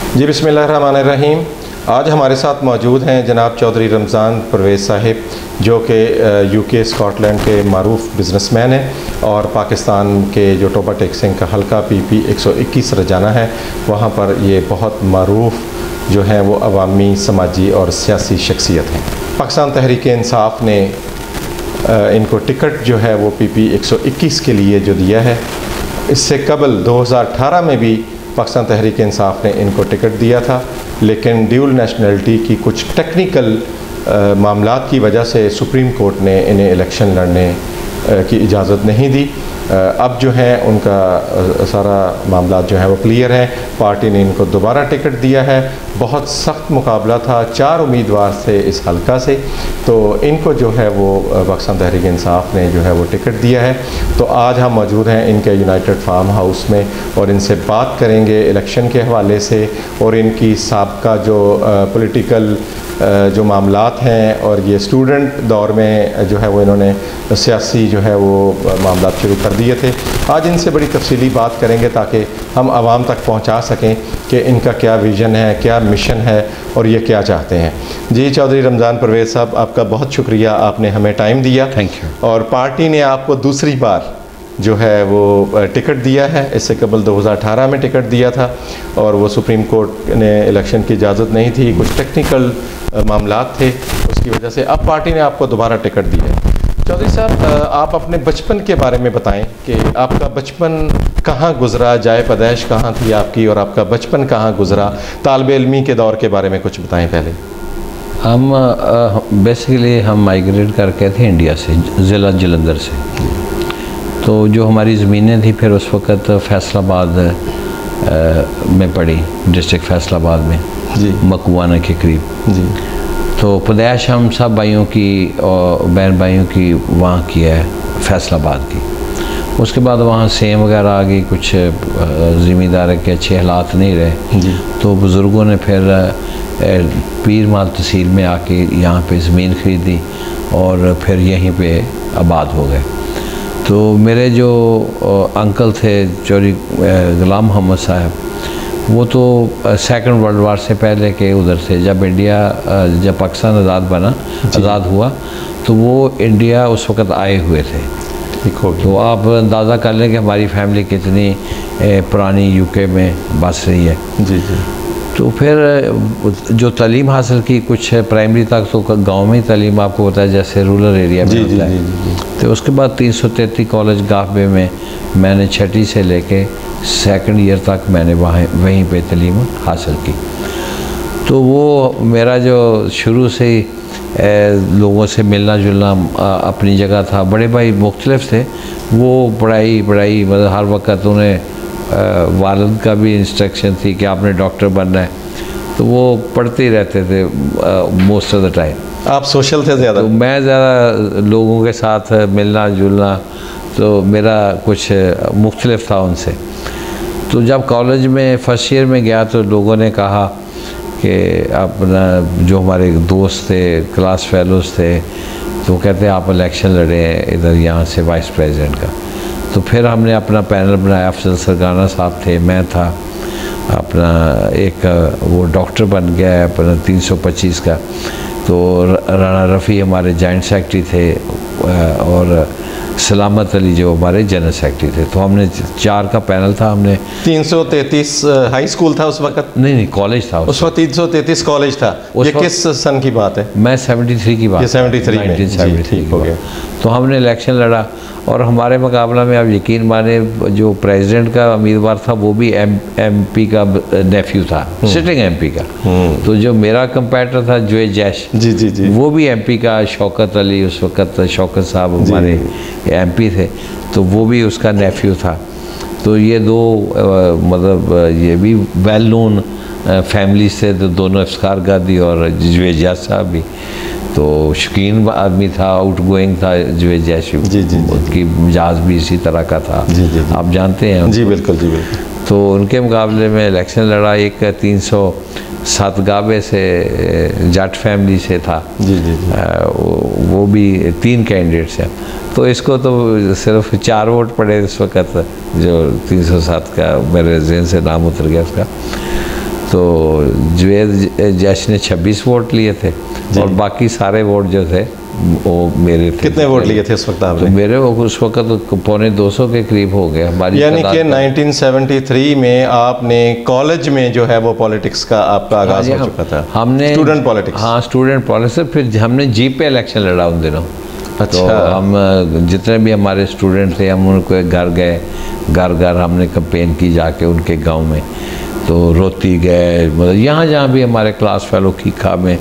जी बिस्मिल्लाहिर्रहमानिर्रहीम। आज हमारे साथ मौजूद हैं जनाब चौधरी रमज़ान परवेज़ साहिब, जो कि यूके स्कॉटलैंड के मारूफ बिज़नेसमैन हैं और पाकिस्तान के जो टोबा टेक्सिंग का हल्का PP 121 रजाना है, वहाँ पर ये बहुत मारूफ जो है वो अवामी, समाजी और सियासी शख्सियत हैं। पाकिस्तान तहरीक इंसाफ ने इनको टिकट जो है वो PP 121 के लिए जो दिया है, इससे कबल 2018 में भी पाकिस्तान तहरीक इंसाफ ने इनको टिकट दिया था, लेकिन ड्यूल नेशनलिटी की कुछ टेक्निकल मामलात की वजह से सुप्रीम कोर्ट ने इन्हें इलेक्शन लड़ने की इजाज़त नहीं दी। अब जो है उनका सारा मामला जो है वो क्लियर है। पार्टी ने इनको दोबारा टिकट दिया है। बहुत सख्त मुकाबला था, 4 उम्मीदवार थे इस हल्का से, तो इनको जो है वो पाकिस्तान तहरीक इंसाफ ने जो है वो टिकट दिया है। तो आज हम मौजूद हैं इनके यूनाइटेड फार्म हाउस में और इनसे बात करेंगे इलेक्शन के हवाले से और इनकी साबका जो पॉलिटिकल जो मामलात हैं, और ये स्टूडेंट दौर में जो है वो इन्होंने सियासी जो है वो मामलात शुरू कर दिए थे। आज इनसे बड़ी तफसीली बात करेंगे ताकि हम आवाम तक पहुंचा सकें कि इनका क्या विज़न है, क्या मिशन है और ये क्या चाहते हैं। जी चौधरी रमज़ान परवेज़ साहब, आपका बहुत शुक्रिया, आपने हमें टाइम दिया। Thank you. और पार्टी ने आपको दूसरी बार जो है वो टिकट दिया है। इससे कबल 2018 में टिकट दिया था और वो सुप्रीम कोर्ट ने इलेक्शन की इजाज़त नहीं थी, कुछ टेक्निकल मामलात थे, उसकी वजह से अब पार्टी ने आपको दोबारा टिकट दी है। चौधरी साहब, आप अपने बचपन के बारे में बताएं कि आपका बचपन कहाँ गुज़रा, जाए पैदाइश कहाँ थी आपकी और आपका बचपन कहाँ गुज़रा, तालिब इल्मी के दौर के बारे में कुछ बताएं पहले। हम बेसिकली हम माइग्रेट करके थे इंडिया से, ज़िला जलंधर से। तो जो हमारी ज़मीनें थी फिर उस वक़्त फैसलाबाद में पड़ी, डिस्ट्रिक्ट फैसलाबाद में जी, मकवाना के करीब जी। तो पैदाइश हम सब भाइयों की और बहन भाइयों की वहाँ की है, फैसलाबाद की। उसके बाद वहाँ सेम वगैरह आ गई, कुछ ज़मींदार के अच्छे हालात नहीं रहे जी। तो बुज़ुर्गों ने फिर पीर माल तहसील में आके यहाँ पे ज़मीन ख़रीदी और फिर यहीं पे आबाद हो गए। तो मेरे जो अंकल थे चौधरी ग़ुलाम मोहम्मद साहब, वो तो सेकंड वर्ल्ड वार से पहले के उधर थे। जब पाकिस्तान आज़ाद हुआ तो वो इंडिया उस वक़्त आए हुए थे। तो आप अंदाज़ा कर लें कि हमारी फैमिली कितनी पुरानी यूके में बस रही है जी जी। तो फिर जो तालीम हासिल की, कुछ प्राइमरी तक तो गांव में ही तालीम आपको होता है, जैसे रूरल एरिया में होता है। तो उसके बाद 333 कॉलेज गाफबे में मैंने 6ठी से लेके सेकंड ईयर तक मैंने वहीं पे तालीम हासिल की। तो वो मेरा जो शुरू से ही लोगों से मिलना जुलना अपनी जगह था। बड़े भाई मुख्तलिफ थे, वो पढ़ाई मतलब हर वक्त उन्हें वालिद का भी इंस्ट्रक्शन थी कि आपने डॉक्टर बनना है, तो वो पढ़ते ही रहते थे मोस्ट ऑफ द टाइम। आप सोशल थे ज़्यादा? तो मैं ज़्यादा लोगों के साथ मिलना जुलना, तो मेरा कुछ मुख्तलिफ था उनसे। तो जब कॉलेज में फ़र्स्ट ईयर में गया तो लोगों ने कहा कि अपना जो हमारे दोस्त थे, क्लास फेलोज़ थे, तो कहते हैं आप इलेक्शन लड़े हैं इधर यहाँ से वाइस प्रेसिडेंट का। तो फिर हमने अपना पैनल बनाया, अफजल सरगाना साहब थे, मैं था, अपना एक वो डॉक्टर बन गया है अपना 325 का। तो राना रफ़ी हमारे जॉइंट सेक्रेटरी थे और सलामत अली जो हमारे जनरल सेक्रेटरी थे। तो हमने 4 का पैनल था। हमने 333 हाई स्कूल था उस वक़्त? नहीं, कॉलेज था उस वक्त। 333 कॉलेज था। ये किस सन की बात है? मैं 73 की बात, 1973 हो गया। तो हमने इलेक्शन लड़ा और हमारे मुकाबला में आप यकीन माने जो प्रेसिडेंट का उम्मीदवार था वो भी MP का नेफ्यू था, सिटिंग MP का। तो जो मेरा कंपेटिटर था जुएद जैश जी जी जी, वो भी MP का, शौकत अली उस वक़्त शौकत साहब हमारे MP थे, तो वो भी उसका नेफ्यू था। तो ये दो मतलब ये भी वेल नोन फैमिली से, तो दोनों इफ्तिखार गादी और जुएद जैश साहब भी तो शौकीन आदमी था, आउट गोइंग था जुएद जैश जी जी। उनकी मिजाज भी इसी तरह का था जी जी, आप जानते हैं जी बिल्कुल जी बिल्कुल। तो उनके मुकाबले में इलेक्शन लड़ा। एक 307 गाबे से जाट फैमिली से था जी जी, जी। वो भी 3 कैंडिडेट्स हैं। तो इसको तो सिर्फ 4 वोट पड़े इस वक्त, जो 307 का मेरे जहन से नाम उतर गया उसका। तो जुवेद जैश ने 26 वोट लिए थे और बाकी सारे वोट जो थे वो मेरे थे। कितने वोट लिए थे उस वक्त आपने? तो मेरे उस वक्त तो पौने 200 के करीब हो गए हमारी। यानी कि 1973 में आपने कॉलेज में जो है वो पॉलिटिक्स का आपका आगाज हो चुका था? हमने स्टूडेंट पॉलिटिक्स। हाँ, स्टूडेंट पॉलिटिक्स। फिर हमने जीप पे इलेक्शन लड़ा उन दिनों। अच्छा। तो हम जितने भी हमारे स्टूडेंट थे हम उनके घर गए, घर घर हमने कैंपेन की जाके उनके गांव में। तो रोती गए, मतलब यहाँ जहाँ भी हमारे क्लास फेलो खीखा में,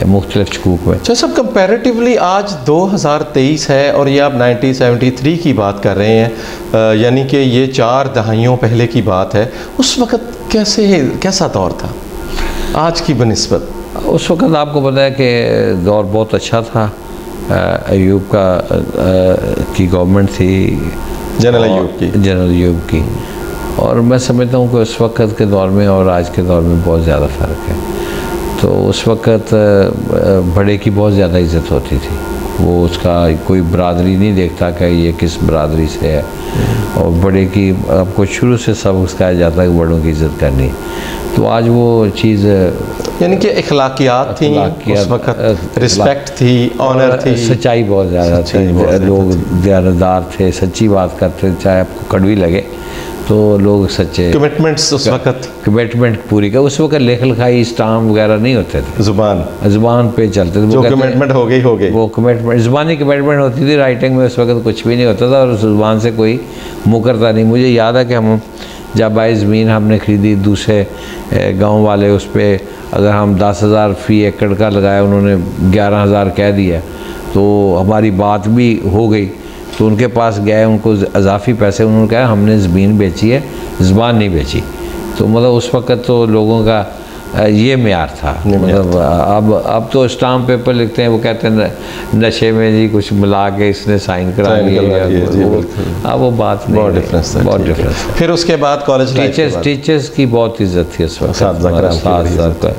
मुख्तलिफ शकूक में। अच्छा, सब कंपैरेटिवली आज 2023 है और ये आप 1973 की बात कर रहे हैं, यानी कि ये 4 दहाइयों पहले की बात है। उस वक़्त कैसा दौर था आज की बनिस्बत? उस वक़्त आपको पता है कि दौर बहुत अच्छा था। अयूब की गवर्नमेंट थी, जनरल अयूब की। और मैं समझता हूँ कि उस वक़्त के दौर में और आज के दौर में बहुत ज़्यादा फ़र्क है। तो उस वक़्त बड़े की बहुत ज़्यादा इज़्ज़त होती थी। वो उसका कोई बरादरी नहीं देखता कि ये किस बरादरी से है, और बड़े की आपको शुरू से सबक सिखाया जाता है कि बड़ों की इज़्ज़त करनी। तो आज वो चीज़, यानी कि इखलाकियात थी उस वक़्त, रिस्पेक्ट थी, ऑनर थी, सच्चाई बहुत ज़्यादा थी। लोग दयानतदार थे, सच्ची बात करते, चाहे आपको कड़वी लगे तो लोग सच्चे। कमिटमेंट्स उस वक़्त, कमिटमेंट पूरी का। उस वक़्त लेख लिखाई स्टाम्प वगैरह नहीं होते थे, ज़ुबान पे चलते थे। जो कमिटमेंट हो गई वो कमिटमेंट, ज़ुबानी कमिटमेंट होती थी। राइटिंग में उस वक़्त कुछ भी नहीं होता था और ज़ुबान से कोई मुकरता नहीं। मुझे याद है कि हम जब आई ज़मीन हमने ख़रीदी, दूसरे गाँव वाले उस पर अगर हम 10,000 फ़ी एकड़ का लगाया, उन्होंने 11,000 कह दिया, तो हमारी बात भी हो गई। तो उनके पास गए, उनको अजाफी पैसे, उन्होंने कहा हमने ज़मीन बेची है, ज़बान नहीं बेची। तो मतलब उस वक़्त तो लोगों का ये मेयार था। मतलब अब तो स्टाम्प पेपर लिखते हैं, वो कहते हैं नशे में जी कुछ मिला के इसने साइन करा लिया। अब वो बात नहीं, बहुत डिफरेंस। फिर उसके बाद कॉलेज टीचर्स की बहुत इज़्ज़त थी उस वक्त,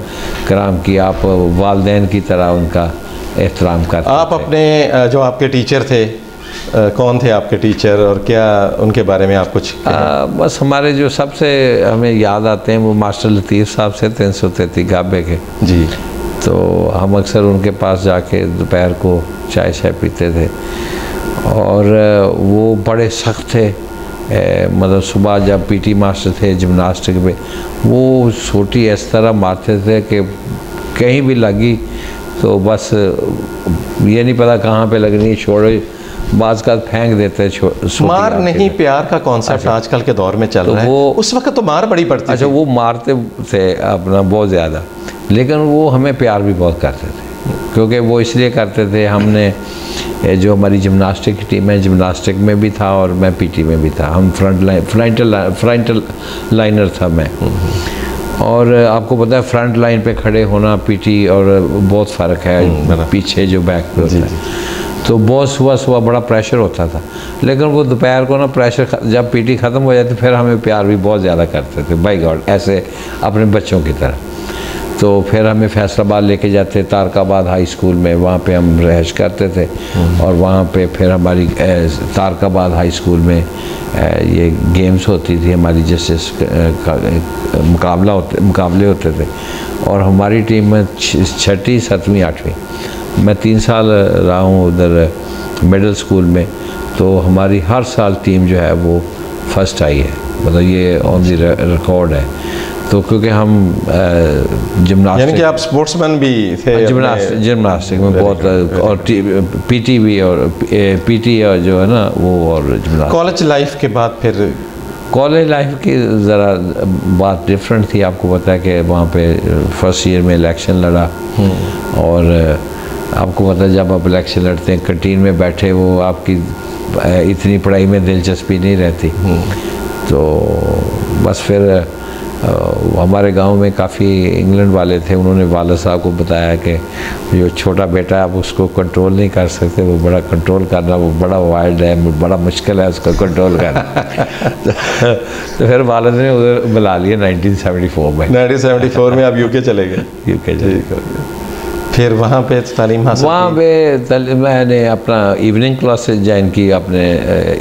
कराम की। आप वालिदैन की तरह उनका एहतराम करते। आप अपने जो आपके टीचर थे, कौन थे आपके टीचर और क्या उनके बारे में आप कुछ? बस हमारे जो सबसे हमें याद आते हैं वो मास्टर लतीफ़ साहब से, 333 गाबे के जी। तो हम अक्सर उनके पास जाके दोपहर को चाय शाय पीते थे और वो बड़े सख्त थे। मतलब सुबह जब पीटी मास्टर थे जिम्नास्टिक में, वो सोटी इस तरह मारते थे कि कहीं भी लगी तो बस ये नहीं पता कहाँ पे लगनी, छोड़ो, बाज़ का फेंक देते। मार नहीं प्यार का कॉन्सेप्ट आजकल के दौर में चल रहा है। वो उस वक्त तो मार बड़ी पड़ती थी। अच्छा, वो मारते थे अपना बहुत ज़्यादा, लेकिन वो हमें प्यार भी बहुत करते थे। क्योंकि वो इसलिए करते थे, हमने जो हमारी जिम्नास्टिक की टीम है, जिम्नास्टिक में भी था और मैं पीटी में भी था। हम फ्रंट लाइनर था मैं। और आपको पता है फ्रंट लाइन पे खड़े होना पीटी और बहुत फ़र्क है पीछे जो बैक पे होता है। तो बहुत सुबह बड़ा प्रेशर होता था, लेकिन वो दोपहर को ना प्रेशर जब पीटी ख़त्म हो जाती फिर हमें प्यार भी बहुत ज़्यादा करते थे, बाय गॉड, ऐसे अपने बच्चों की तरह। तो फिर हमें फैसलाबाद लेके जाते, तारकाबाद हाई स्कूल में, वहाँ पे हम रहायश करते थे। और वहाँ पे फिर हमारी तारकाबाद हाई स्कूल में ये गेम्स होती थी हमारी, जैसे मुकाबले होते थे। और हमारी टीम में 6ठी 7वीं 8वीं, मैं 3 साल रहा हूँ उधर मिडिल स्कूल में, तो हमारी हर साल टीम जो है वो फर्स्ट आई है। मतलब ये ऑन दी रिकॉर्ड है। तो क्योंकि हम जिम्नास्टिक, यानी कि आप स्पोर्ट्समैन भी थे जिम्नास्टिक में बहुत, और पीटी भी, और पीटी और जो है ना वो, और जिम्नास्टिक। कॉलेज लाइफ के बाद फिर कॉलेज लाइफ की ज़रा बात डिफरेंट थी। आपको पता है कि वहाँ पे फर्स्ट ईयर में इलेक्शन लड़ा, और आपको पता है जब आप इलेक्शन लड़ते हैं कैंटीन में बैठे, वो आपकी इतनी पढ़ाई में दिलचस्पी नहीं रहती। तो बस फिर हमारे गांव में काफ़ी इंग्लैंड वाले थे, उन्होंने वालिद साहब को बताया कि जो छोटा बेटा है आप उसको कंट्रोल नहीं कर सकते, वो बड़ा कंट्रोल करना, वो बड़ा वाइल्ड है, बड़ा मुश्किल है उसको कंट्रोल करना। तो फिर वालिद ने उधर बुला लिया 1974 में। 1974 में आप यूके चले गए? यूके चले गए। फिर वहाँ पे तालीम हासिल? वहाँ पे मैंने अपना इवनिंग क्लासेस ज्वाइन की, अपने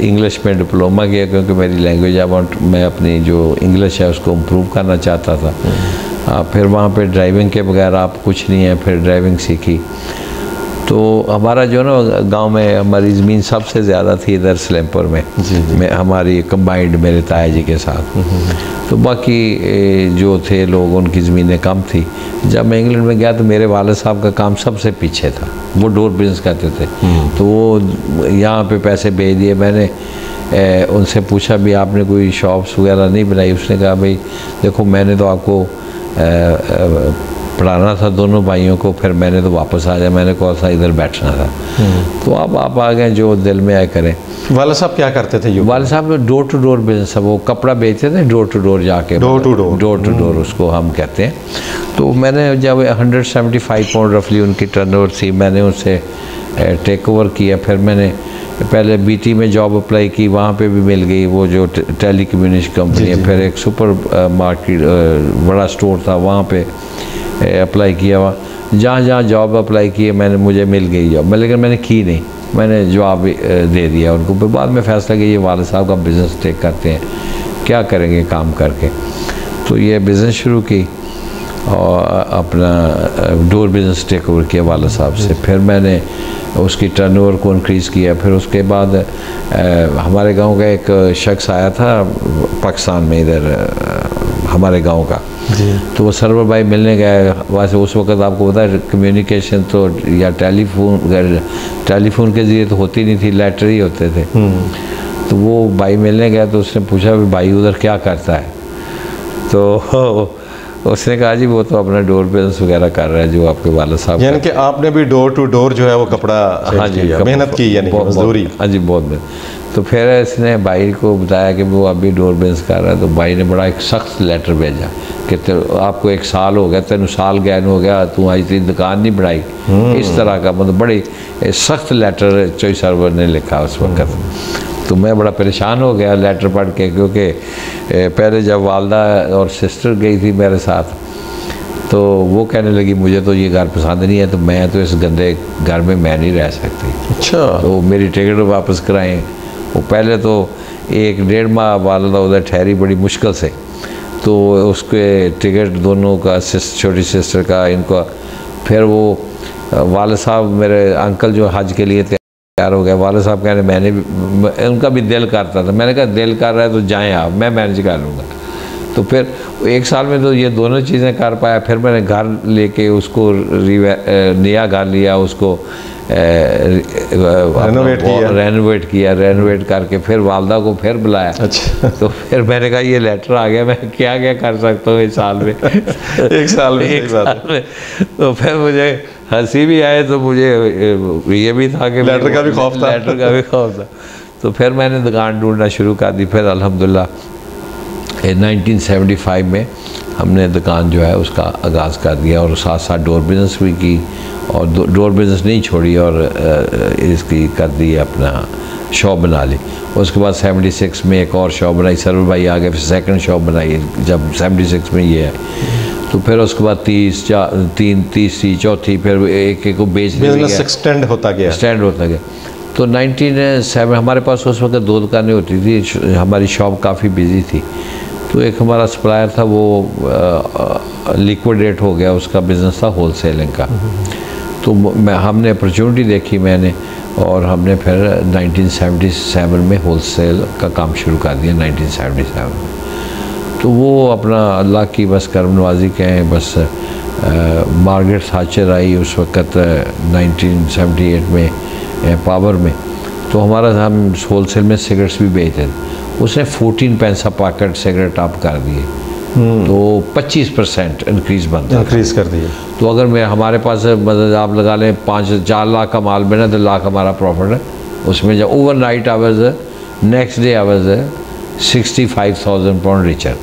इंग्लिश में डिप्लोमा किया, क्योंकि मेरी लैंग्वेज अब मैं अपनी जो इंग्लिश है उसको इम्प्रूव करना चाहता था। फिर वहाँ पे ड्राइविंग के बगैर आप कुछ नहीं है, फिर ड्राइविंग सीखी। तो हमारा जो ना गांव में हमारी ज़मीन सबसे ज़्यादा थी इधर सलेमपुर में, में हमारी कंबाइंड मेरे ताया जी के साथ। तो बाकी जो थे लोग उनकी ज़मीनें कम थी। जब मैं इंग्लैंड में गया तो मेरे वालिद साहब का काम सबसे पीछे था, वो डोर बिजनेस करते थे। तो वो यहाँ पे पैसे भेज दिए। मैंने उनसे पूछा भी आपने कोई शॉप्स वगैरह नहीं बनाई? उसने कहा भाई देखो मैंने तो आपको पढ़ाना था दोनों भाइयों को, फिर मैंने तो वापस आ जाए, मैंने कौन सा इधर बैठना था। तो अब आप आ गए, जो दिल में आए करें। वालिद साहब क्या करते थे? वालिद साहब डोर टू डोर बिजनेस है, वो कपड़ा बेचते थे डोर टू डोर जाके, डोर टू डोर उसको हम कहते हैं। तो मैंने जब 175 पाउंड रफली उनकी टर्नओवर थी, मैंने उनसे टेक ओवर किया। फिर मैंने पहले बीटी में जॉब अप्लाई की, वहाँ पे भी मिल गई, वो जो टेली कम्युनिकेशन कंपनी है। फिर एक सुपर मार्केट बड़ा स्टोर था, वहाँ पे अप्लाई किया। वहाँ जहाँ जॉब अप्लाई किए मैंने, मुझे मिल गई जॉब, लेकिन मैंने की नहीं, मैंने जवाब दे दिया उनको। फिर बाद में फ़ैसला किया ये वालिद साहब का बिज़नेस टेक करते हैं, क्या करेंगे काम करके। तो ये बिज़नेस शुरू की और अपना डोर बिज़नेस टेक ओवर किया वालिद साहब से। फिर मैंने उसकी टर्नओवर को इंक्रीज़ किया। फिर उसके बाद हमारे गांव का एक शख्स आया था पाकिस्तान में, इधर हमारे गांव का। तो वो सरवर भाई मिलने गए। वैसे उस वक्त आपको पता है कम्युनिकेशन तो या टेलीफोन के ज़रिए तो होती नहीं थी, लेटर ही होते थे। तो वो भाई मिलने गया, तो उसने पूछा भी भाई उधर क्या करता है? तो उसने कहा जी वो तो अपना डोर बिजनेस वगैरह कर रहा है जो आपके वालिद साहब। यानी कि आपने भी डोर टू डोर जो है वो कपड़ा, हाँ जी, मेहनत की, यानी मजदूरी। हाँ जी, बहुत मेहनत। तो फिर इसने भाई को बताया कि वो अभी डोर बिजनेस कर रहा है। तो भाई ने बड़ा एक सख्त लेटर भेजा कि आपको 1 साल हो गया, 3 साल गैन हो गया, तू आज तेरी दुकान नहीं बढ़ाई। इस तरह का मतलब बड़ी सख्त लेटर चोई सरवर ने लिखा उस वक्त। तो मैं बड़ा परेशान हो गया लेटर पढ़ के, क्योंकि पहले जब वालदा और सिस्टर गई थी मेरे साथ, तो वो कहने लगी मुझे तो ये घर पसंद नहीं है, तो मैं तो इस गंदे घर में मैं नहीं रह सकती। अच्छा। तो मेरी टिकट वापस कराएं। वो पहले तो 1-1.5 माह वालदा उधर ठहरी बड़ी मुश्किल से, तो उसके टिकट दोनों का, छोटी सिस्टर का, इनका। फिर वो वालिद साहब मेरे अंकल जो हज के लिए तैयार हो गया। वालिद साहब कहने मैंने भी, उनका भी दिल करता था। मैंने कहा दिल कर रहा है तो जाएं आप, मैं मैनेज कर लूँगा। तो फिर 1 साल में तो ये दोनों चीज़ें कर पाया। फिर मैंने घर लेके उसको नया घर लिया, उसको रेनोवेट किया करके फिर वालदा को फिर बुलाया। अच्छा। तो फिर मैंने कहा ये लेटर आ गया, मैं क्या क्या कर सकता हूँ 1 साल में। 1 साल में। तो फिर मुझे हंसी भी आए, तो मुझे ये भी था कि लेटर का भी खौफ था। तो फिर मैंने दुकान ढूंढना शुरू कर दी। फिर अल्हम्दुलिल्लाह 1975 में हमने दुकान जो है उसका आगाज़ कर दिया, और साथ साथ डोर बिज़नेस भी की, और डोर बिज़नेस नहीं छोड़ी, और इसकी कर दी अपना शॉप बना ली। उसके बाद 76 में एक और शॉप बनाई, सरवर भाई आ गए, फिर सेकंड शॉप बनाई जब 76 में ये है। तो फिर उसके बाद 30 चौथी, फिर एक को बेच दिया, एक्सटेंड होता गया। तो 1907 हमारे पास उस वक्त 2 दुकानें होती थी, हमारी शॉप काफ़ी बिजी थी। तो एक हमारा सप्लायर था, वो लिक्विडेट हो गया, उसका बिज़नेस था होलसेलिंग का। तो हमने अपॉर्चुनिटी देखी मैंने, और हमने फिर 1977 में होलसेल का काम शुरू कर दिया। 1977 में तो वो अपना अल्लाह की बस करम नवाजी कहें, बस मार्गरेट थाचर आई उस वक़्त 1978 में पावर में। तो हमारा हम होलसेल में सिगरेट्स भी बेचते थे। उसने 14 पैसा पैकेट सिगरेट आप कर दिए, तो 25% इंक्रीज़ कर दिए। तो अगर मैं हमारे पास मतलब आप लगा लें 5-4 लाख का माल बना, तो लाख हमारा प्रॉफिट है उसमें। जब ओवरनाइट आवर्स है, नेक्स्ट डे आवर्स है 65,000 पाउंड रिचर।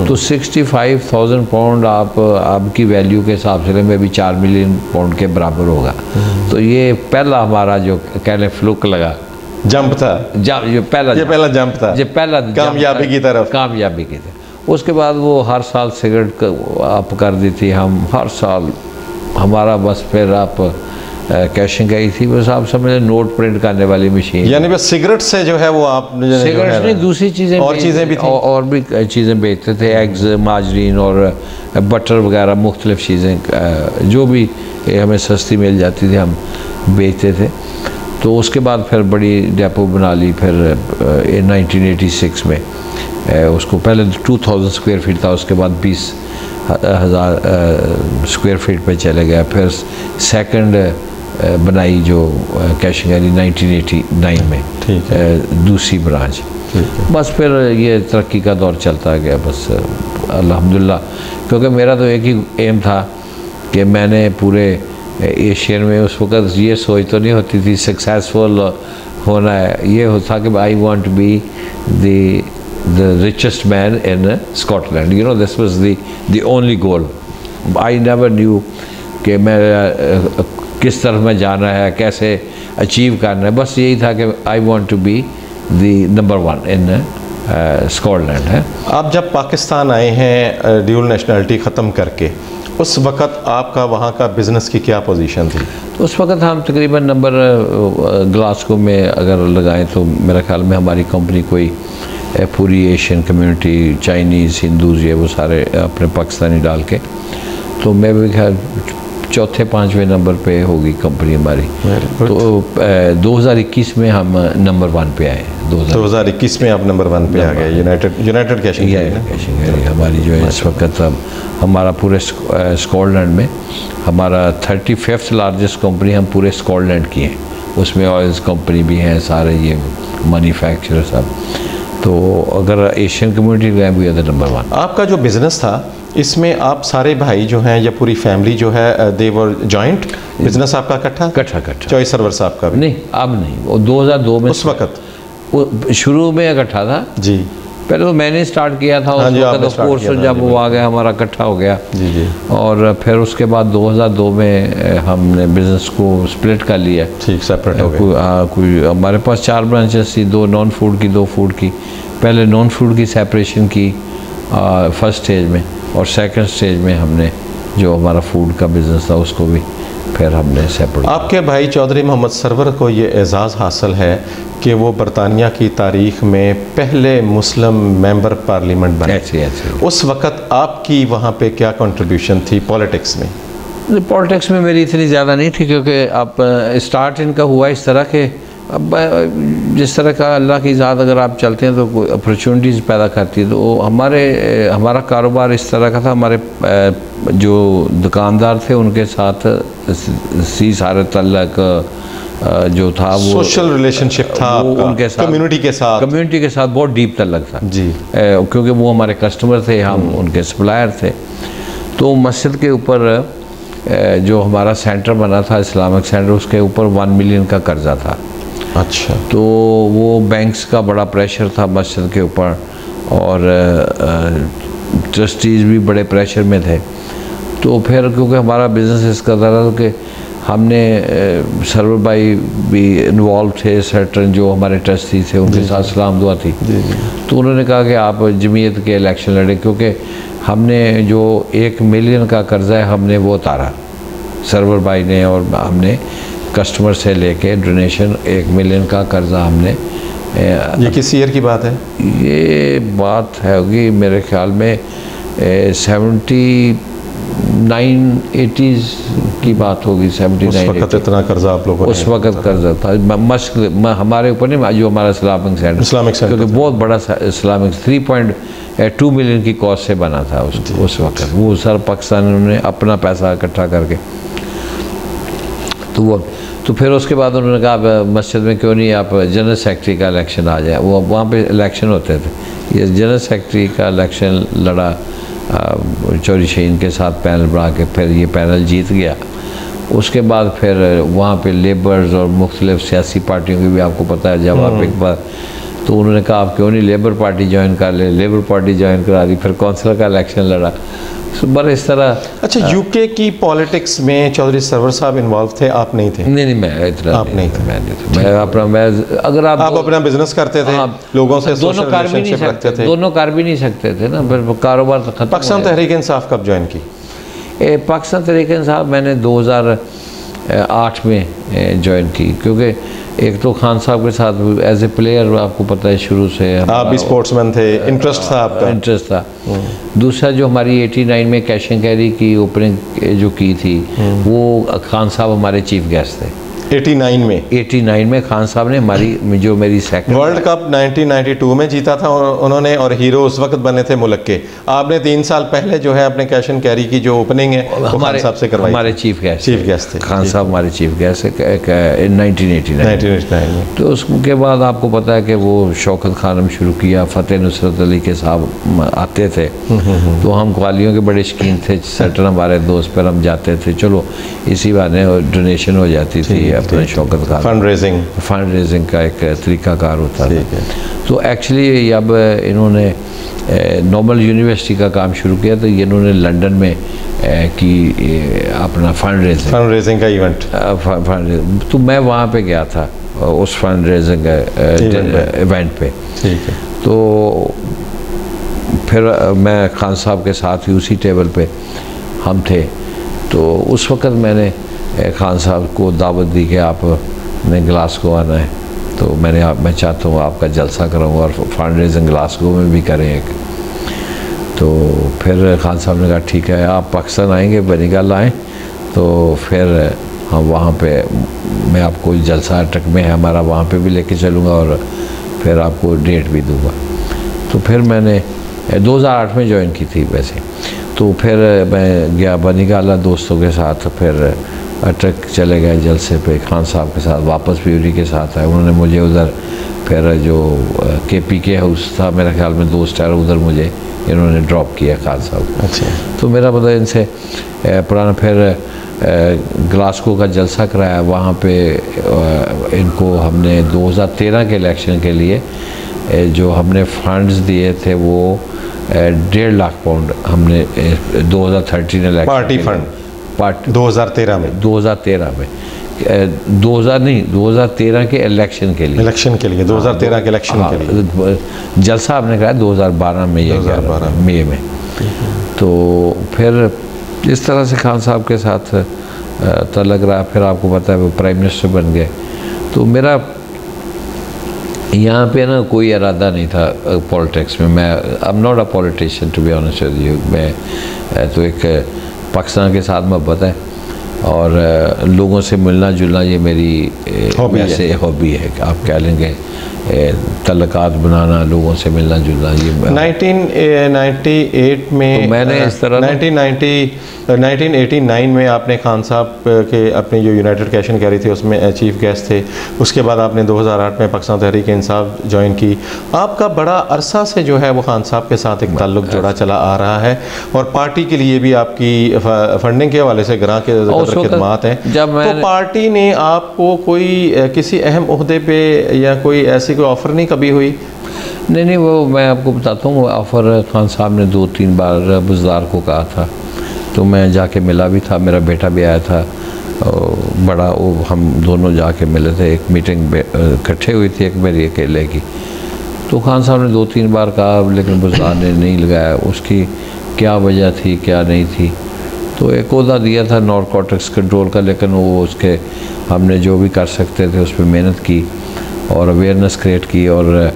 तो 65,000 पाउंड आपकी वैल्यू के हिसाब से में भी 4 मिलियन पाउंड के बराबर होगा। तो ये पहला हमारा जो कह लें फ्लुक लगा, जंप था, ये पहला जंप था, ये पहला कामयाबी की तरफ। उसके बाद वो हर साल सिगरेट आप कर दी थी हम, हर साल हमारा बस। फिर आप कैशिंग आई थी, बस आप समझ नोट प्रिंट करने वाली मशीन। यानी बस सिगरेट से जो है वो आप सिगरेट नहीं, दूसरी चीज़ें और चीज़ें भी थी, और भी चीज़ें बेचते थे, एग्स, माजरीन और बटर वगैरह मुख्तलिफ चीज़ें जो भी हमें सस्ती मिल जाती थी हम बेचते थे। तो उसके बाद फिर बड़ी डेपो बना ली फिर 1986 में। उसको पहले 2000 स्क्वायर फीट था, उसके बाद 20,000 स्क्वायर फीट पे चले गया। फिर सेकंड बनाई जो कैशिंग गैलरी 1989 में, दूसरी ब्रांच। बस फिर ये तरक्की का दौर चलता गया बस अल्हम्दुलिल्लाह, क्योंकि मेरा तो एक ही एम था कि मैंने पूरे एशियन में, उस वक़्त ये सोच तो नहीं होती थी सक्सेसफुल होना है, ये होता कि I want to be the richest man in Scotland, you know, this was the only goal. I never knew कि मैं किस तरफ में जाना है, कैसे अचीव करना है, बस यही था कि I want to be the number one in Scotland है। आप जब पाकिस्तान आए हैं ड्यूल नेशनलिटी ख़त्म करके, उस वक़्त आपका वहाँ का बिज़नेस की क्या पोजीशन थी? तो उस वक़्त हम तकरीबन नंबर ग्लासगो में अगर लगाएं तो मेरे ख्याल में हमारी कंपनी कोई पूरी एशियन कम्युनिटी, चाइनीज़, हिंदूज़, ये वो सारे अपने पाकिस्तानी डाल के, तो मैं भी खैर चौथे पाँचवें नंबर पे होगी कंपनी हमारी। तो 2021 में हम नंबर 1 पे आए। 2021 में आप नंबर 1 पे आ गए। यूनाइटेड कैशिंग गैलरी हमारी जो है इस वक्त हमारा पूरे स्कॉटलैंड में हमारा 35th लार्जेस्ट कंपनी हम पूरे स्कॉटलैंड की हैं। उसमें ऑयल्स कंपनी भी हैं, सारे ये मैन्युफैक्चरर सब। तो अगर एशियन कम्युनिटी गए वी आर द नंबर 1। आपका जो बिज़नेस था इसमें आप सारे भाई जो हैं या पूरी फैमिली जो है दे वर जॉइंट बिजनेस आपका इकट्ठा? चॉइस सर्वर साहब का भी नहीं, अब नहीं, वो 2002 में उस वक्त वो शुरू में इकट्ठा था जी। पहले तो मैंने स्टार्ट किया था उस वक्त, कोर्स जब वो आ गया हमारा इकट्ठा हो गया जी। और फिर उसके बाद 2002 में हमने बिज़नेस को स्प्लिट कर लिया। ठीक, सेपरेट हो गया। कोई हमारे पास 4 ब्रांचेस थी, 2 नॉन फूड की, 2 फूड की। पहले नॉन फूड की सेपरेशन की फर्स्ट स्टेज में, और सेकंड स्टेज में हमने जो हमारा फूड का बिज़नेस था उसको भी फिर हमने सेपरेट। आपके भाई चौधरी मोहम्मद सरवर को ये एज़ाज़ हासिल है कि वो बरतानिया की तारीख़ में पहले मुस्लिम मेंबर पार्लियामेंट बने। ऐसे उस वक़्त आपकी वहाँ पे क्या कंट्रीब्यूशन थी पॉलिटिक्स में? पॉलिटिक्स में मेरी इतनी ज़्यादा नहीं थी, क्योंकि आप स्टार्ट इनका हुआ इस तरह के, अब जिस तरह का अल्लाह की ज़ात अगर आप चलते हैं तो कोई अपॉर्चुनिटीज़ पैदा करती है। तो हमारा कारोबार इस तरह का था, हमारे जो दुकानदार थे उनके साथ सारे तल्लक जो था वो सोशल रिलेशनशिप था उनके साथ, कम्युनिटी के साथ बहुत डीप तल्लक था जी, क्योंकि वो हमारे कस्टमर थे, हम उनके सप्लायर थे। तो मस्जिद के ऊपर जो हमारा सेंटर बना था इस्लामिक सेंटर, उसके ऊपर 1 मिलियन का कर्जा था। अच्छा। तो वो बैंक्स का बड़ा प्रेशर था मस्जिद के ऊपर, और ट्रस्टीज़ भी बड़े प्रेशर में थे। तो फिर क्योंकि हमारा बिज़नेस इसका था कि हमने सरवर भाई भी इन्वॉल्व थे, सर्टन जो हमारे ट्रस्टी थे उनके साथ सलाम दुआ थी। तो उन्होंने कहा कि आप जमीयत के इलेक्शन लड़े, क्योंकि हमने जो 1 मिलियन का कर्जा है हमने वो उतारा सरवर भाई ने, और हमने कस्टमर से लेके डोनेशन 1 मिलियन का कर्जा हमने। ये किस ईयर की बात है? ये बात है होगी मेरे ख्याल में 79-80s की बात होगी। 79 उस वक्त इतना कर्जा आप लोगों ने? उस वक्त कर्जा था हमारे ऊपर नहीं, जो हमारा इस्लामिक सेंटर क्योंकि बहुत बड़ा इस्लामिक 3.2 मिलियन की कॉस्ट से बना था उस वक्त। वो सर पाकिस्तान ने अपना पैसा इकट्ठा करके, तो फिर उसके बाद उन्होंने कहा आप मस्जिद में क्यों नहीं आप जनरल सेक्रेटरी का इलेक्शन आ जाए। वो वहाँ पे इलेक्शन होते थे, ये जनरल सेक्रेटरी का इलेक्शन लड़ा चौधरी शहीन के साथ पैनल बना के, फिर ये पैनल जीत गया। उसके बाद फिर वहाँ पे लेबर्स और मुख्तलिफ सियासी पार्टियों की भी आपको पता है जब आप एक बार, तो उन्होंने कहा आप क्यों नहीं लेबर पार्टी ज्वाइन कर ले, लेबर पार्टी ज्वाइन करा दी, फिर कौंसिलर का इलेक्शन लड़ा। बस इस तरह। अच्छा, यूके की पॉलिटिक्स में चौधरी सरवर साहब इन्वॉल्व थे, आप नहीं थे? नहीं, मैं इतना आप नहीं थे। मैं अपना अगर आप अपना बिजनेस करते थे, लोगों से दोनों कर भी नहीं सकते थे, दोनों कर भी नहीं सकते थे ना, कारोबार तो खत्म। पाकिस्तान तहरीक इंसाफ कब ज्वाइन की? पाकिस्तान तहरीक इंसाफ मैंने 2000 8 में ज्वाइन की, क्योंकि एक तो खान साहब के साथ एज ए प्लेयर आपको पता है शुरू से आप भी स्पोर्ट्समैन थे, इंटरेस्ट था आपका? इंटरेस्ट था। दूसरा जो हमारी 89 में कैश एंड कैरी की ओपनिंग जो की थी वो खान साहब हमारे चीफ गेस्ट थे 89 में खान साहब ने हमारी जो मेरी सेकंड वर्ल्ड कप 1992 में जीता था उन्होंने, और हीरो उस वक्त बने थे मुल्क के। आपने 3 साल पहले जो है अपने कैश एंड कैरी की जो ओपनिंग है वो खान साहब से करवाई। हमारे चीफ गेस्ट थे खान साहब, हमारे चीफ गेस्ट 1989 में। तो उसके बाद आपको पता है कि वो शौकत खानम शुरू किया, फ़तेह नुसरत अली के साहब आते थे, तो हम कवालियों के बड़े शौकीन थे। सर्टन हमारे दोस्त पर हम जाते थे, चलो इसी बहाने डोनेशन हो जाती थी अपने शौकत खान। फंड रेजिंग का एक तरीकाकार होता है। तो एक्चुअली अब इन्होंने नोबल यूनिवर्सिटी का काम शुरू किया, तो इन्होंने लंदन में की अपना फंड रेजिंग का इवेंट। तो मैं वहाँ पे गया था उस फंड रेजिंग इवेंट पे। तो फिर मैं खान साहब के साथ ही उसी टेबल पे हम थे। तो उस वक़्त मैंने खान साहब को दावत दी कि आपने ग्लासगो आना है, तो मैं चाहता हूँ आपका जलसा कराऊँ और फंड रेजिंग ग्लासगो में भी करें एक। तो फिर खान साहब ने कहा ठीक है, आप पाकिस्तान आएंगे, बनीगल आएँ, तो फिर हम वहाँ पे मैं आपको जलसा अटक में है हमारा, वहाँ पे भी लेके चलूँगा और फिर आपको डेट भी दूँगा। तो फिर मैंने 2008 में ज्वाइन की थी वैसे। तो फिर मैं गया बनीगल दोस्तों के साथ, फिर अटक चले गए जलसे पे खान साहब के साथ, वापस भी उन्हीं के साथ आए। उन्होंने मुझे उधर फिर जो KPK हाउस था मेरे ख्याल में 2 स्टार, उधर मुझे इन्होंने ड्रॉप किया खान साहब। अच्छा। तो मेरा पता इनसे पुराना फिर ग्लासगो का जलसा कराया, वहाँ पे इनको हमने 2013 के इलेक्शन के लिए जो हमने फंड्स दिए थे वो 1.5 लाख पाउंड हमने 2013 इलेक्शन पार्टी फंड 2013 में 2013 के इलेक्शन के लिए 2013 के इलेक्शन के लिए जलसा आपने कहा 2012 में, ये 2012 मई में। तो फिर इस तरह से खान साहब के साथ तलक रहा। फिर आपको पता है वो प्राइम मिनिस्टर बन गए। तो मेरा यहाँ पे ना कोई इरादा नहीं था पॉलिटिक्स में। मैं I am not a politician to be honest with you. मैं तो एक पाकिस्तान के साथ मोहब्बत है और लोगों से मिलना जुलना ये मेरी ऐसे हॉबी है, आप कह लेंगे तल्लुकात बनाना, लोगों से मिलना जुलना। ये 1998 में तो मैंने इस तरह 1989 में आपने खान साहब के अपनी जो यूनाइटेड कैश एंड कैरी थी उसमें चीफ गेस्ट थे। उसके बाद आपने 2008 में पाकिस्तान तहरीक इंसाफ ज्वाइन की। आपका बड़ा अरसा से जो है वो खान साहब के साथ एक ताल्लुक जुड़ा चला आ रहा है और पार्टी के लिए भी आपकी फंडिंग के हवाले से ग्रां के खिदमात हैं। तो पार्टी ने आपको कोई किसी अहम ओहदे पे या कोई ऐसी कोई ऑफ़र नहीं कभी हुई? नहीं, वो मैं आपको बताता हूँ। वो ऑफ़र खान साहब ने 2-3 बार बुज़दार को कहा था, तो मैं जाके मिला भी था, मेरा बेटा भी आया था बड़ा, वो हम दोनों जाके मिले थे। एक मीटिंग इकट्ठे हुई थी, एक मेरी अकेले की। तो खान साहब ने 2-3 बार कहा, लेकिन बुज़दार ने नहीं लगाया। उसकी क्या वजह थी, क्या नहीं थी। तो एक ओहदा दिया था नारकोटिक्स कंट्रोल का, लेकिन वो उसके हमने जो भी कर सकते थे उस पर मेहनत की और अवेयरनेस क्रिएट की। और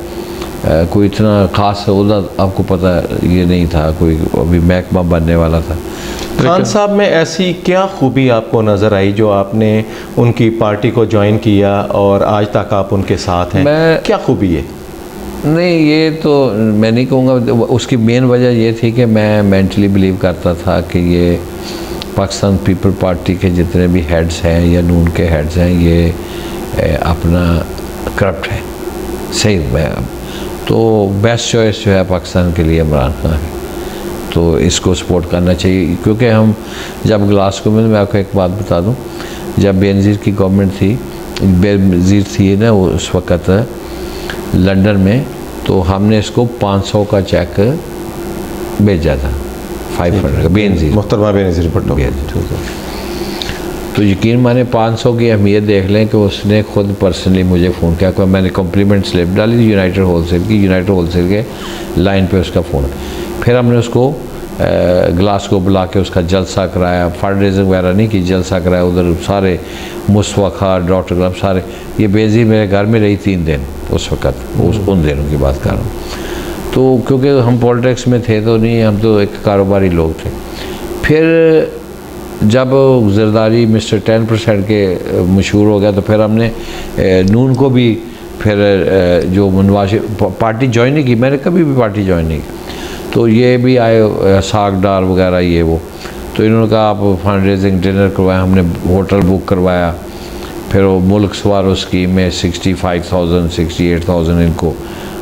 कोई इतना ख़ास ओहदा आपको पता ये नहीं था, कोई अभी महकमा बनने वाला था। खान साहब में ऐसी क्या खूबी आपको नज़र आई जो आपने उनकी पार्टी को ज्वाइन किया और आज तक आप उनके साथ हैं? क्या खूबी है? नहीं, ये तो मैं नहीं कहूँगा। उसकी मेन वजह ये थी कि मैं मेंटली बिलीव करता था कि ये पाकिस्तान पीपल पार्टी के जितने भी हेड्स हैं या नून के हेड्स हैं, ये अपना करप्ट है। सही मैं तो बेस्ट चॉइस जो है पाकिस्तान के लिए इमरान खान है, तो इसको सपोर्ट करना चाहिए। क्योंकि हम जब ग्लासगो में, मैं आपको एक बात बता दूं, जब बेनज़ीर की गवर्नमेंट थी, बेनज़ीर थी ना उस वक़्त लंदन में, तो हमने इसको 500 का चेक भेजा था, 500 का। बेनज़ीर, मुहतरमा बेनज़ीर भुट्टो। तो यकीन माने 500 की अहमियत देख लें कि उसने खुद पर्सनली मुझे फ़ोन किया। कि मैंने कम्प्लीमेंट स्लिप डाली यूनाइटेड होलसेल की, यूनाइटेड होलसेल के लाइन पे उसका फ़ोन। फिर हमने उसको ग्लासगो बुला के उसका जलसा कराया, फंड रेजिंग वगैरह नहीं की, जलसा कराया। उधर सारे मुस्तफा खान, डॉक्टर कलाम, सारे, ये बेजी मेरे घर में रही 3 दिन उस वक़्त, उन दिनों की बात कर रहा हूँ। तो क्योंकि हम पॉलिटिक्स में थे तो नहीं, हम तो एक कारोबारी लोग थे। फिर जब जरदारी मिस्टर 10% के मशहूर हो गया तो फिर हमने नून को भी फिर जो नवाज पार्टी ज्वाइन नहीं की, मैंने कभी भी पार्टी ज्वाइन नहीं की। तो ये भी आए सागडार वगैरह ये वो, तो इन्होंने कहा आप फंड रेजिंग डिनर करवाया, हमने होटल बुक करवाया। फिर वो मुल्क सवारो स्कीम में 65,000 68,000 इनको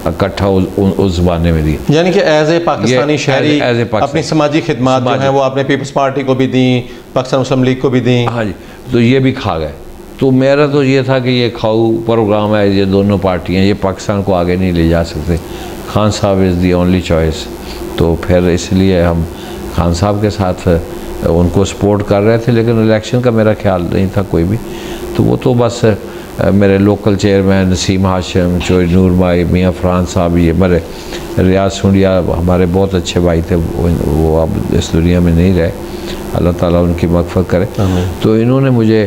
इकट्ठा उस ज़माने में दी। यानी कि एज ए पाकिस्तानी शहरी अपनी समाजी खिदमात जो हैं वो आपने पीपल्स पार्टी को भी दी, पाकिस्तान मुस्लिम लीग को भी दी। हाँ जी, तो ये भी खा गए। तो मेरा तो ये था कि ये खाऊ प्रोग्राम है, ये दोनों पार्टियाँ, ये पाकिस्तान को आगे नहीं ले जा सकते। खान साहब इज़ दी ओनली चॉइस। तो फिर इसलिए हम खान साहब के साथ उनको सपोर्ट कर रहे थे, लेकिन इलेक्शन का मेरा ख्याल नहीं था कोई भी। तो वो तो बस मेरे लोकल चेयरमैन नसीम हाशिम, चोरी नूर भाई, मियाँ फरहान साहब, ये मेरे रियाज सुंडिया हमारे बहुत अच्छे भाई थे, वो अब इस दुनिया में नहीं रहे, अल्लाह ताला उनकी मग़फ़िरत करे। तो इन्होंने मुझे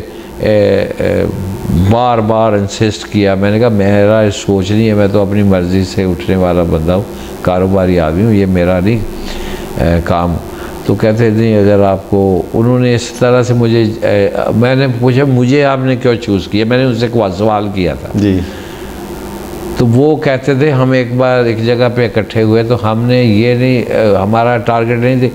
बार बार इंसिस्ट किया। मैंने कहा मेरा सोच नहीं है, मैं तो अपनी मर्ज़ी से उठने वाला बंदा हूँ, कारोबारी आदमी हूँ, ये मेरा नहीं काम। तो कहते नहीं, अगर आपको, उन्होंने इस तरह से मुझे, मैंने पूछा मुझे आपने क्यों चूज़ किया, मैंने उनसे सवाल किया था जी। तो वो कहते थे हम एक बार एक जगह पे इकट्ठे हुए तो हमने ये नहीं, हमारा टारगेट नहीं थी,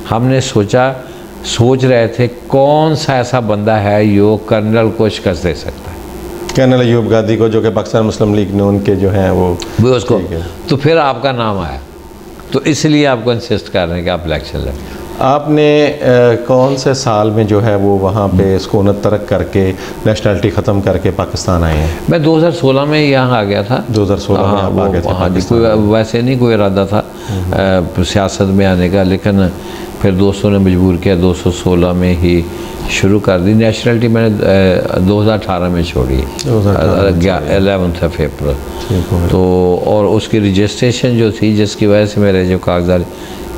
हमने सोच रहे थे कौन सा ऐसा बंदा है जो कर्नल को शिकस्त दे सकता है, कर्नल अयूब गादी को, जो कि पाकिस्तान मुस्लिम लीग नून के जो हैं वो उसको। तो फिर आपका नाम आया, तो इसलिए आपको इंसिस्ट कर रहे हैं कि आप इलेक्शन लड़ें। आपने कौन से साल में जो है वो वहाँ पे सुकूनत तरक करके नेशनलिटी ख़त्म करके पाकिस्तान आए हैं? मैं 2016 में यहाँ आ गया था। 2016 में आप आ गए थे? हाँ जी, कोई वैसे नहीं कोई इरादा था सियासत में आने का, लेकिन फिर दोस्तों ने मजबूर किया, 2016 में ही शुरू कर दी। नेशनलिटी मैंने 2018 में छोड़ी, 11 अप्रैल। तो और उसकी रजिस्ट्रेशन जो थी, जिसकी वजह से मेरे जो कागजात,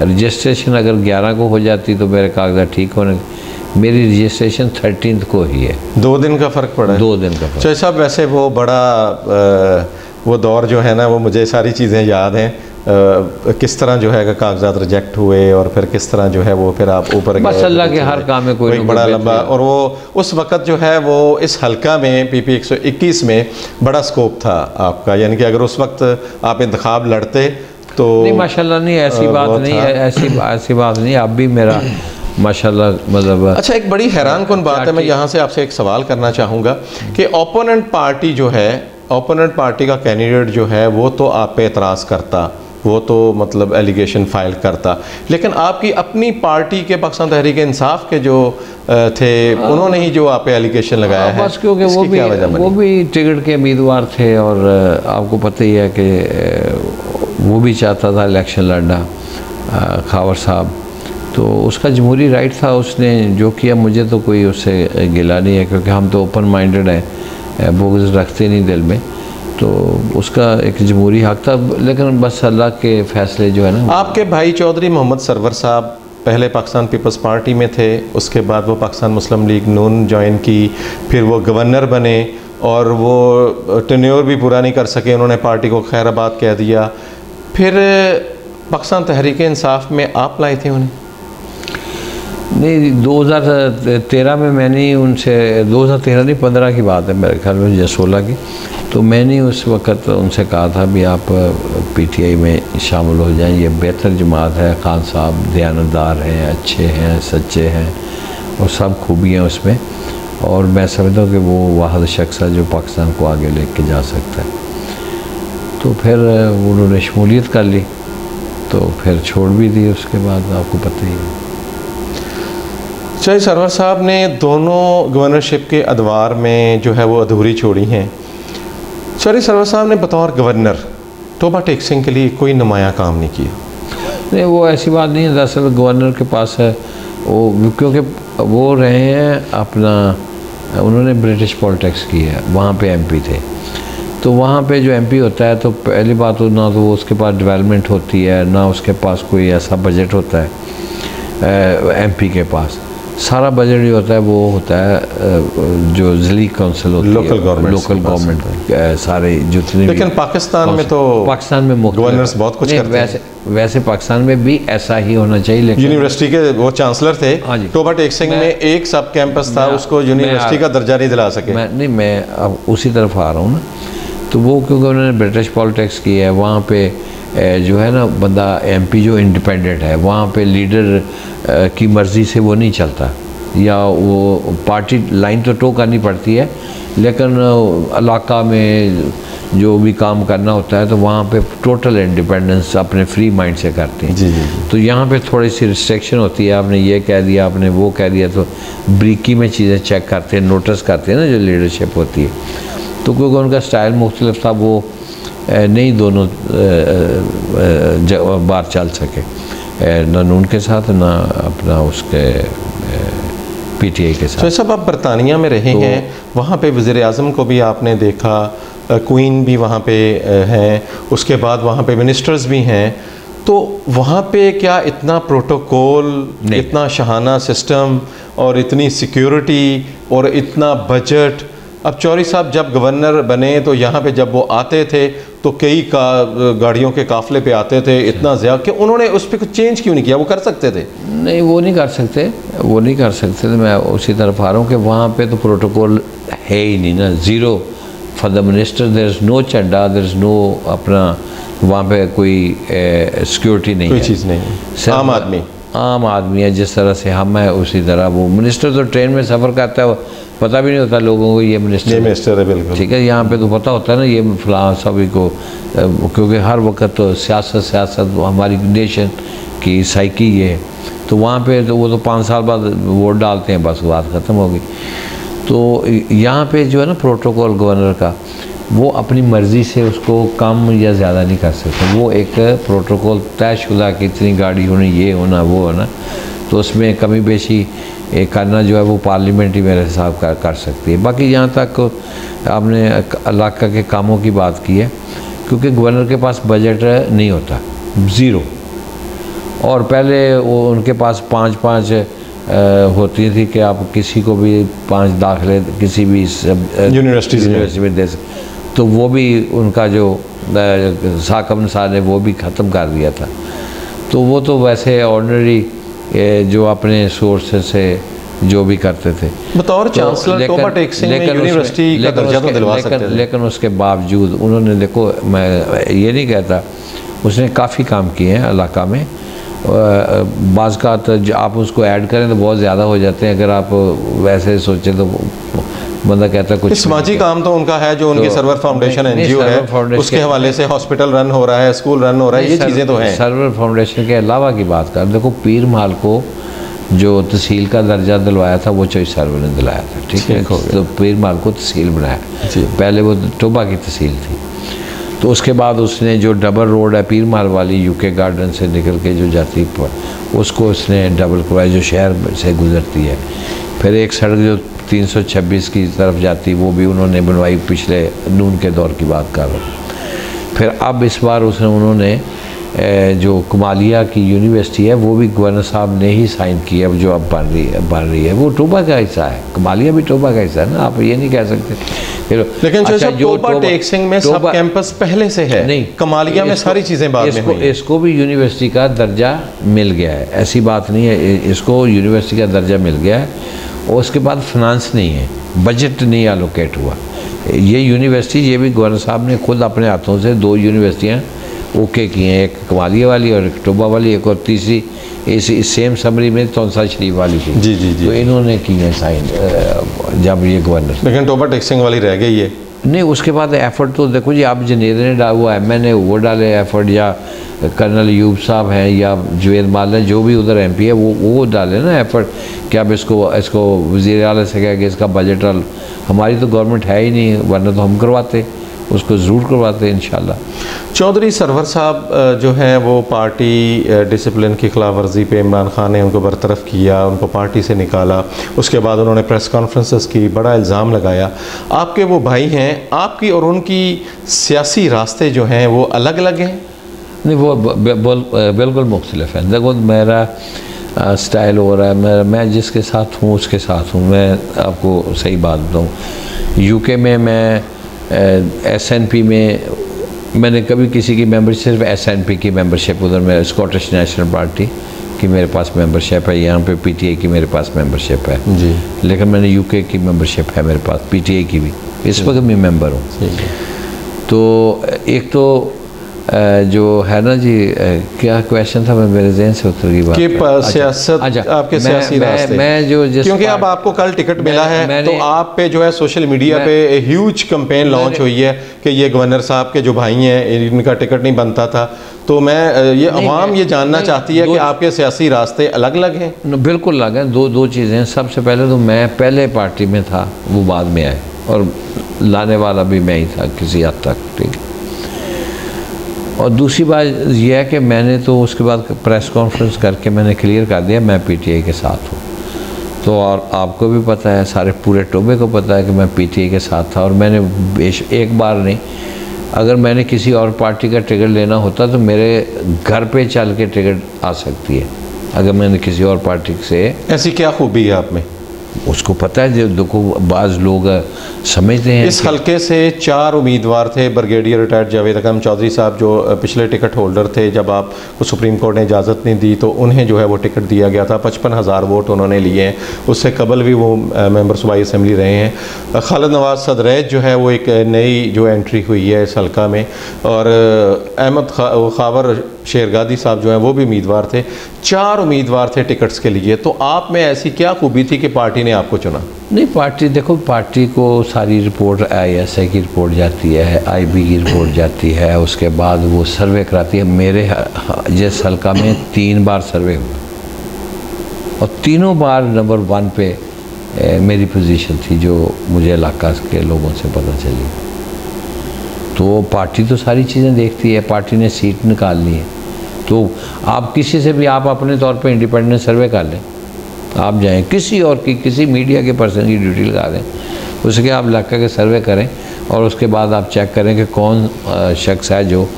रजिस्ट्रेशन अगर 11 को हो जाती तो मेरे कागजात ठीक होने, मेरी रजिस्ट्रेशन 13 को ही है। 2 दिन का फ़र्क पड़ा है। 2 दिन का फ़र्क। तो साहब वैसे वो बड़ा वो दौर जो है ना, वो मुझे सारी चीज़ें याद हैं, किस तरह जो है कागजात रिजेक्ट हुए और फिर किस तरह जो है वो फिर आप ऊपर गए। बस अल्लाह के हर काम में कोई बड़ा लंबा, और वो उस वक़्त जो है वो इस हल्का में PP 121 में बड़ा स्कोप था आपका, यानी कि अगर उस वक्त आप इंतखाब लड़ते तो नहीं, माशाल्लाह नहीं, ऐसी बात नहीं है, ऐसी बात नहीं, अब भी मेरा माशाल्लाह मतलब। अच्छा, एक बड़ी हैरान कुन बात है, मैं यहाँ से आपसे एक सवाल करना चाहूँगा कि ओपोनेंट पार्टी जो है, ओपोनेंट पार्टी का कैंडिडेट जो है वो तो आप पे एतराज़ करता, वो तो मतलब एलिगेशन फाइल करता, लेकिन आपकी अपनी पार्टी के पाकिस्तान तहरीक इंसाफ के जो थे उन्होंने ही जो आप पे एलिगेशन लगाया है, बस क्योंकि वो भी टिकट के उम्मीदवार थे, और आपको पता ही है कि वो भी चाहता था इलेक्शन लड़ना, खावर साहब, तो उसका जमहूरी राइट था, उसने जो किया, मुझे तो कोई उससे गिला नहीं है, क्योंकि हम तो ओपन माइंडेड हैं, बुग़्ज़ रखते नहीं दिल में, तो उसका एक जमहूरी हक़ था। लेकिन बस अल्लाह के फ़ैसले जो है ना। आपके भाई चौधरी मोहम्मद सरवर साहब पहले पाकिस्तान पीपल्स पार्टी में थे, उसके बाद वो पाकिस्तान मुस्लिम लीग नून ज्वाइन की, फिर वो गवर्नर बने और वो टेन्योर भी पूरा नहीं कर सके, उन्होंने पार्टी को खैराबाद कह दिया, फिर पाकिस्तान तहरीक इंसाफ में आप लाए थे उन्हें? नहीं, 2013 में मैंने उनसे, 2013 नहीं 15 की बात है मेरे ख्याल में, या 16 की, तो मैंने उस वक़्त उनसे कहा था भी आप PTI में शामिल हो जाएं, ये बेहतर जमात है, खान साहब दयानतदार हैं, अच्छे हैं, सच्चे हैं और सब खूबियाँ उसमें, और मैं समझता हूँ कि वो वाहिद शख्स है जो पाकिस्तान को आगे लेके जा सकता है। तो फिर उन्होंने शमूलियत कर ली, तो फिर छोड़ भी दी उसके बाद, आपको पता ही है। चौधरी सरवर साहब ने दोनों गवर्नरशिप के अदवार में जो है वो अधूरी छोड़ी हैं। चौधरी सरवर साहब ने बतौर गवर्नर तोबा टेक्सिंग के लिए कोई नुमाया काम नहीं किया? नहीं, वो ऐसी बात नहीं है, दरअसल गवर्नर के पास है वो, क्योंकि वो रहे हैं अपना, उन्होंने ब्रिटिश पॉलिटिक्स की है, वहाँ पे MP थे, तो वहाँ पे जो एमपी होता है तो पहली बात तो ना तो उसके पास डेवलपमेंट होती है, ना उसके पास कोई ऐसा बजट होता है एमपी के पास। सारा बजट जो होता है वो होता है जो ज़िली काउंसिल होती है, लोकल गवर्नमेंट सारे जितने। लेकिन पाकिस्तान में तो पाकिस्तान में गवर्नर्स बहुत कुछ करते हैं। वैसे पाकिस्तान में भी ऐसा ही होना चाहिए। लेकिन यूनिवर्सिटी के वो चांसलर थे टोबा टेक सिंह में एक सब कैंपस था, उसको यूनिवर्सिटी का दर्जा नहीं दिला सके। मैं अब उसी तरफ आ रहा हूँ ना। तो वो क्योंकि उन्होंने ब्रिटिश पॉलिटिक्स की है, वहाँ पे जो है ना बंदा एमपी जो इंडिपेंडेंट है, वहाँ पे लीडर की मर्ज़ी से वो नहीं चलता, या वो पार्टी लाइन तो टो करनी पड़ती है, लेकिन इलाका में जो भी काम करना होता है तो वहाँ पे टोटल इंडिपेंडेंस अपने फ्री माइंड से करते हैं। जी। तो यहाँ पे थोड़ी सी रिस्ट्रिक्शन होती है, आपने ये कह दिया, आपने वो कह दिया, तो ब्रीकी में चीज़ें चेक करते हैं, नोटिस करते हैं ना जो लीडरशिप होती है। तो क्योंकि उनका स्टाइल मुख्तलिफ था, वो नहीं दोनों बार चल सके, ना नून के साथ ना अपना उसके पीटीआई के साथ। तो सब आप बरतानिया में रहे हैं, वहाँ पे वज़ीर आज़म को भी आपने देखा, क्वीन भी वहाँ पे हैं, उसके बाद वहाँ पे मिनिस्टर्स भी हैं, तो वहाँ पे क्या इतना प्रोटोकॉल, इतना शाहाना सिस्टम और इतनी सिक्योरिटी और इतना बजट? अब चौधरी साहब जब गवर्नर बने तो यहाँ पे जब वो आते थे तो कई गाड़ियों के काफ़िले पे आते थे, इतना ज़्यादा कि उन्होंने उस पर कुछ चेंज क्यों नहीं किया? वो कर सकते थे। नहीं, वो नहीं कर सकते, वो नहीं कर सकते थे। मैं उसी तरफ आ रहा हूँ कि वहाँ पे तो प्रोटोकॉल है ही नहीं ना, zero for the minister. There is no Chadha, there is no अपना वहाँ पे कोई सिक्योरिटी नहीं, कोई चीज़ नहीं, आम आदमी है जिस तरह से हम है उसी तरह वो। मिनिस्टर तो ट्रेन में सफ़र करता है, पता भी नहीं होता लोगों को ये मिनिस्टर है, बिल्कुल ठीक है। यहाँ पे तो पता होता है ना ये फलां सभी को, क्योंकि हर वक्त तो सियासत हमारी नेशन की साइकी ये है। तो वहाँ पे तो वो तो 5 साल बाद वोट डालते हैं, बस बात ख़त्म हो गई। तो यहाँ पे जो है ना प्रोटोकॉल गवर्नर का, वो अपनी मर्ज़ी से उसको कम या ज़्यादा नहीं कर सकते। वो एक प्रोटोकॉल तयशुदा कि इतनी गाड़ी होनी, ये होना, वो होना, तो उसमें कमी बेशी करना जो है वो पार्लियामेंट ही मेरे हिसाब कर सकती है। बाकी यहाँ तक आपने इलाका के कामों की बात की है, क्योंकि गवर्नर के पास बजट नहीं होता, ज़ीरो। और पहले वो उनके पास 5-5 होती थी कि आप किसी को भी 5 दाखिले किसी भी यूनिवर्सिटी में दे सकते, तो वो भी उनका जो साकब निसार ने वो भी ख़त्म कर दिया था। तो वो तो वैसे ऑर्डिनरी जो अपने सोर्सेस से जो भी करते थे, बतौर चांसलर टोबा टेक सिंह में यूनिवर्सिटी का दर्जा तो दिलवा सकते थे। लेकिन उसके बावजूद उन्होंने, देखो मैं ये नहीं कहता, उसने काफ़ी काम किए हैं इलाका में। बाज़ का आप उसको ऐड करें तो बहुत ज़्यादा हो जाते हैं, अगर आप वैसे सोचें तो बंदा कहता है कुछ समाजी काम तो उनका है, जो उनकी सर्वर फाउंडेशन एनजीओ है, उसके हवाले से हॉस्पिटल रन हो रहा है, स्कूल रन हो रहा है, ये चीज़ें तो हैं। सर्वर फाउंडेशन के अलावा की बात कर, देखो पीर माल को जो तहसील का दर्जा दिलवाया था वो चौधरी सर्वर ने दिलाया था, ठीक है। तो पीर माल को तहसील बनाया, पहले वो टोबा की तहसील थी। तो उसके बाद उसने जो डबल रोड है पीर माल वाली, यूके गार्डन से निकल के जो जाती है, उसको उसने डबल करवाया, जो शहर से गुजरती है। फिर एक सड़क जो 326 की तरफ जाती, वो भी उन्होंने बनवाई, पिछले नून के दौर की बात कर रहा हूँ। फिर अब इस बार उन्होंने जो कमालिया की यूनिवर्सिटी है वो भी गवर्नर साहब ने ही साइन की है, जो अब बन रही है, वो टोबा का हिस्सा है। कमालिया भी टोबा का हिस्सा है ना, आप ये नहीं कह सकते। लेकिन अच्छा, जो टोबा टेक सिंह में सब कैंपस पहले से है, नहीं कमालिया में सारी चीज़ें बाद में हुई। इसको भी यूनिवर्सिटी का दर्जा मिल गया है, ऐसी बात नहीं है, इसको यूनिवर्सिटी का दर्जा मिल गया है। और उसके बाद फिनांस नहीं है, बजट नहीं एलोकेट हुआ। ये यूनिवर्सिटी, ये भी गवर्नर साहब ने खुद अपने हाथों से 2 यूनिवर्सिटियाँ ओके की हैं, एक कमालिया वाली और एक टोबा वाली, एक और तीसरी इस सेम समरी में तौंसा शरीफ वाली थी। जी जी जी। तो इन्होंने की है साइन जब ये गवर्नर। लेकिन टोबा टेक सिंह वाली रह गई है। नहीं, उसके बाद एफर्ट तो देखो जी, आप जनेर ने वो MN वो डाले एफर्ट, या कर्नल यूब साहब हैं या जुवेद माल है, जो भी उधर MP है, वो डाले ना एफर्ट कि अब इसको वज़ीर आला से कह के इसका बजट हमारी तो गवर्नमेंट है ही नहीं, वरना तो हम करवाते। उसको ज़रूर करवाते हैं इंशाल्लाह। चौधरी सरवर साहब जो हैं वो पार्टी डिसिप्लिन की खिलाफ वर्जी पे इमरान खान ने उनको बरतरफ किया, उनको पार्टी से निकाला, उसके बाद उन्होंने प्रेस कॉन्फ्रेंसेस की, बड़ा इल्ज़ाम लगाया। आपके वो भाई हैं, आपकी और उनकी सियासी रास्ते जो हैं वो अलग अलग हैं? नहीं, वो बिल्कुल मुख्तलिफ है। देखो मेरा स्टाइल हो रहा है, मैं जिसके साथ हूँ उसके साथ हूँ। मैं आपको सही बात बताऊँ, यूके में मैं SNP में मैंने कभी किसी की मेंबरशिप, सिर्फ SNP की मेंबरशिप, उधर मैं स्कॉटिश नेशनल पार्टी की मेरे पास मेंबरशिप है, यहाँ पे PTI की मेरे पास मेंबरशिप है जी, लेकिन मैंने UK की मेंबरशिप है मेरे पास, PTI की भी इस वक्त मैं मेंबर हूँ। तो एक तो जो है ना जी, क्या क्वेश्चन था, मैं मेरे ज़हन से उतर गई बात कि सियासत, आपके सियासी रास्ते, मैं जो क्योंकि अब आपको कल टिकट मिला है तो आप पे जो है सोशल मीडिया पे ह्यूज कैंपेन लॉन्च हुई है कि ये गवर्नर साहब के जो भाई हैं इनका टिकट नहीं बनता था। तो मैं ये अवाम ये जानना चाहती है कि आपके सियासी रास्ते अलग अलग हैं? बिल्कुल अलग हैं। दो चीज़ें हैं। सबसे पहले तो मैं पहले पार्टी में था, वो बाद में आए, और लाने वाला भी मैं ही था किसी हद तक, ठीक। और दूसरी बात यह है कि मैंने तो उसके बाद प्रेस कॉन्फ्रेंस करके मैंने क्लियर कर दिया मैं PTI के साथ हूँ। तो और आपको भी पता है, सारे पूरे टोबे को पता है कि मैं PTI के साथ था। और मैंने एक बार नहीं, अगर मैंने किसी और पार्टी का टिकट लेना होता तो मेरे घर पे चल के टिकट आ सकती है, अगर मैंने किसी और पार्टी से। ऐसी क्या खूबी है आप में? उसको पता है, जो देखो बाज़ लोग समझते हैं। इस हलके से 4 उम्मीदवार थे, ब्रिगेडियर रिटायर्ड जावेद अकरम चौधरी साहब जो पिछले टिकट होल्डर थे, जब आपको सुप्रीम कोर्ट ने इजाज़त नहीं दी तो उन्हें जो है वो टिकट दिया गया था। 55,000 वोट उन्होंने लिए हैं। उससे कबल भी वो मेंबर सूबाई असम्बली रहे हैं। खालिद नवाज सदरैज जो है वो एक नई जो एंट्री हुई है इस हलका में, और अहमद खावर शेरगादी साहब जो हैं वो भी उम्मीदवार थे। 4 उम्मीदवार थे टिकट्स के लिए। तो आप में ऐसी क्या खूबी थी कि पार्टी ने आपको चुना? नहीं, पार्टी देखो, पार्टी को सारी रिपोर्ट ISI की रिपोर्ट जाती है, IB की रिपोर्ट जाती है, उसके बाद वो सर्वे कराती है। मेरे जिस हल्का में 3 बार सर्वे हुआ और तीनों बार नंबर 1 पे मेरी पोजीशन थी, जो मुझे इलाका के लोगों से पता चली। तो पार्टी तो सारी चीज़ें देखती है, पार्टी ने सीट निकालनी है। तो आप किसी से भी, आप अपने तौर पे इंडिपेंडेंट सर्वे कर लें, आप जाएं किसी और की, किसी मीडिया के पर्सन की ड्यूटी लगा दें, उसके आप इलाका के सर्वे करें और उसके बाद आप चेक करें कि कौन शख्स है जो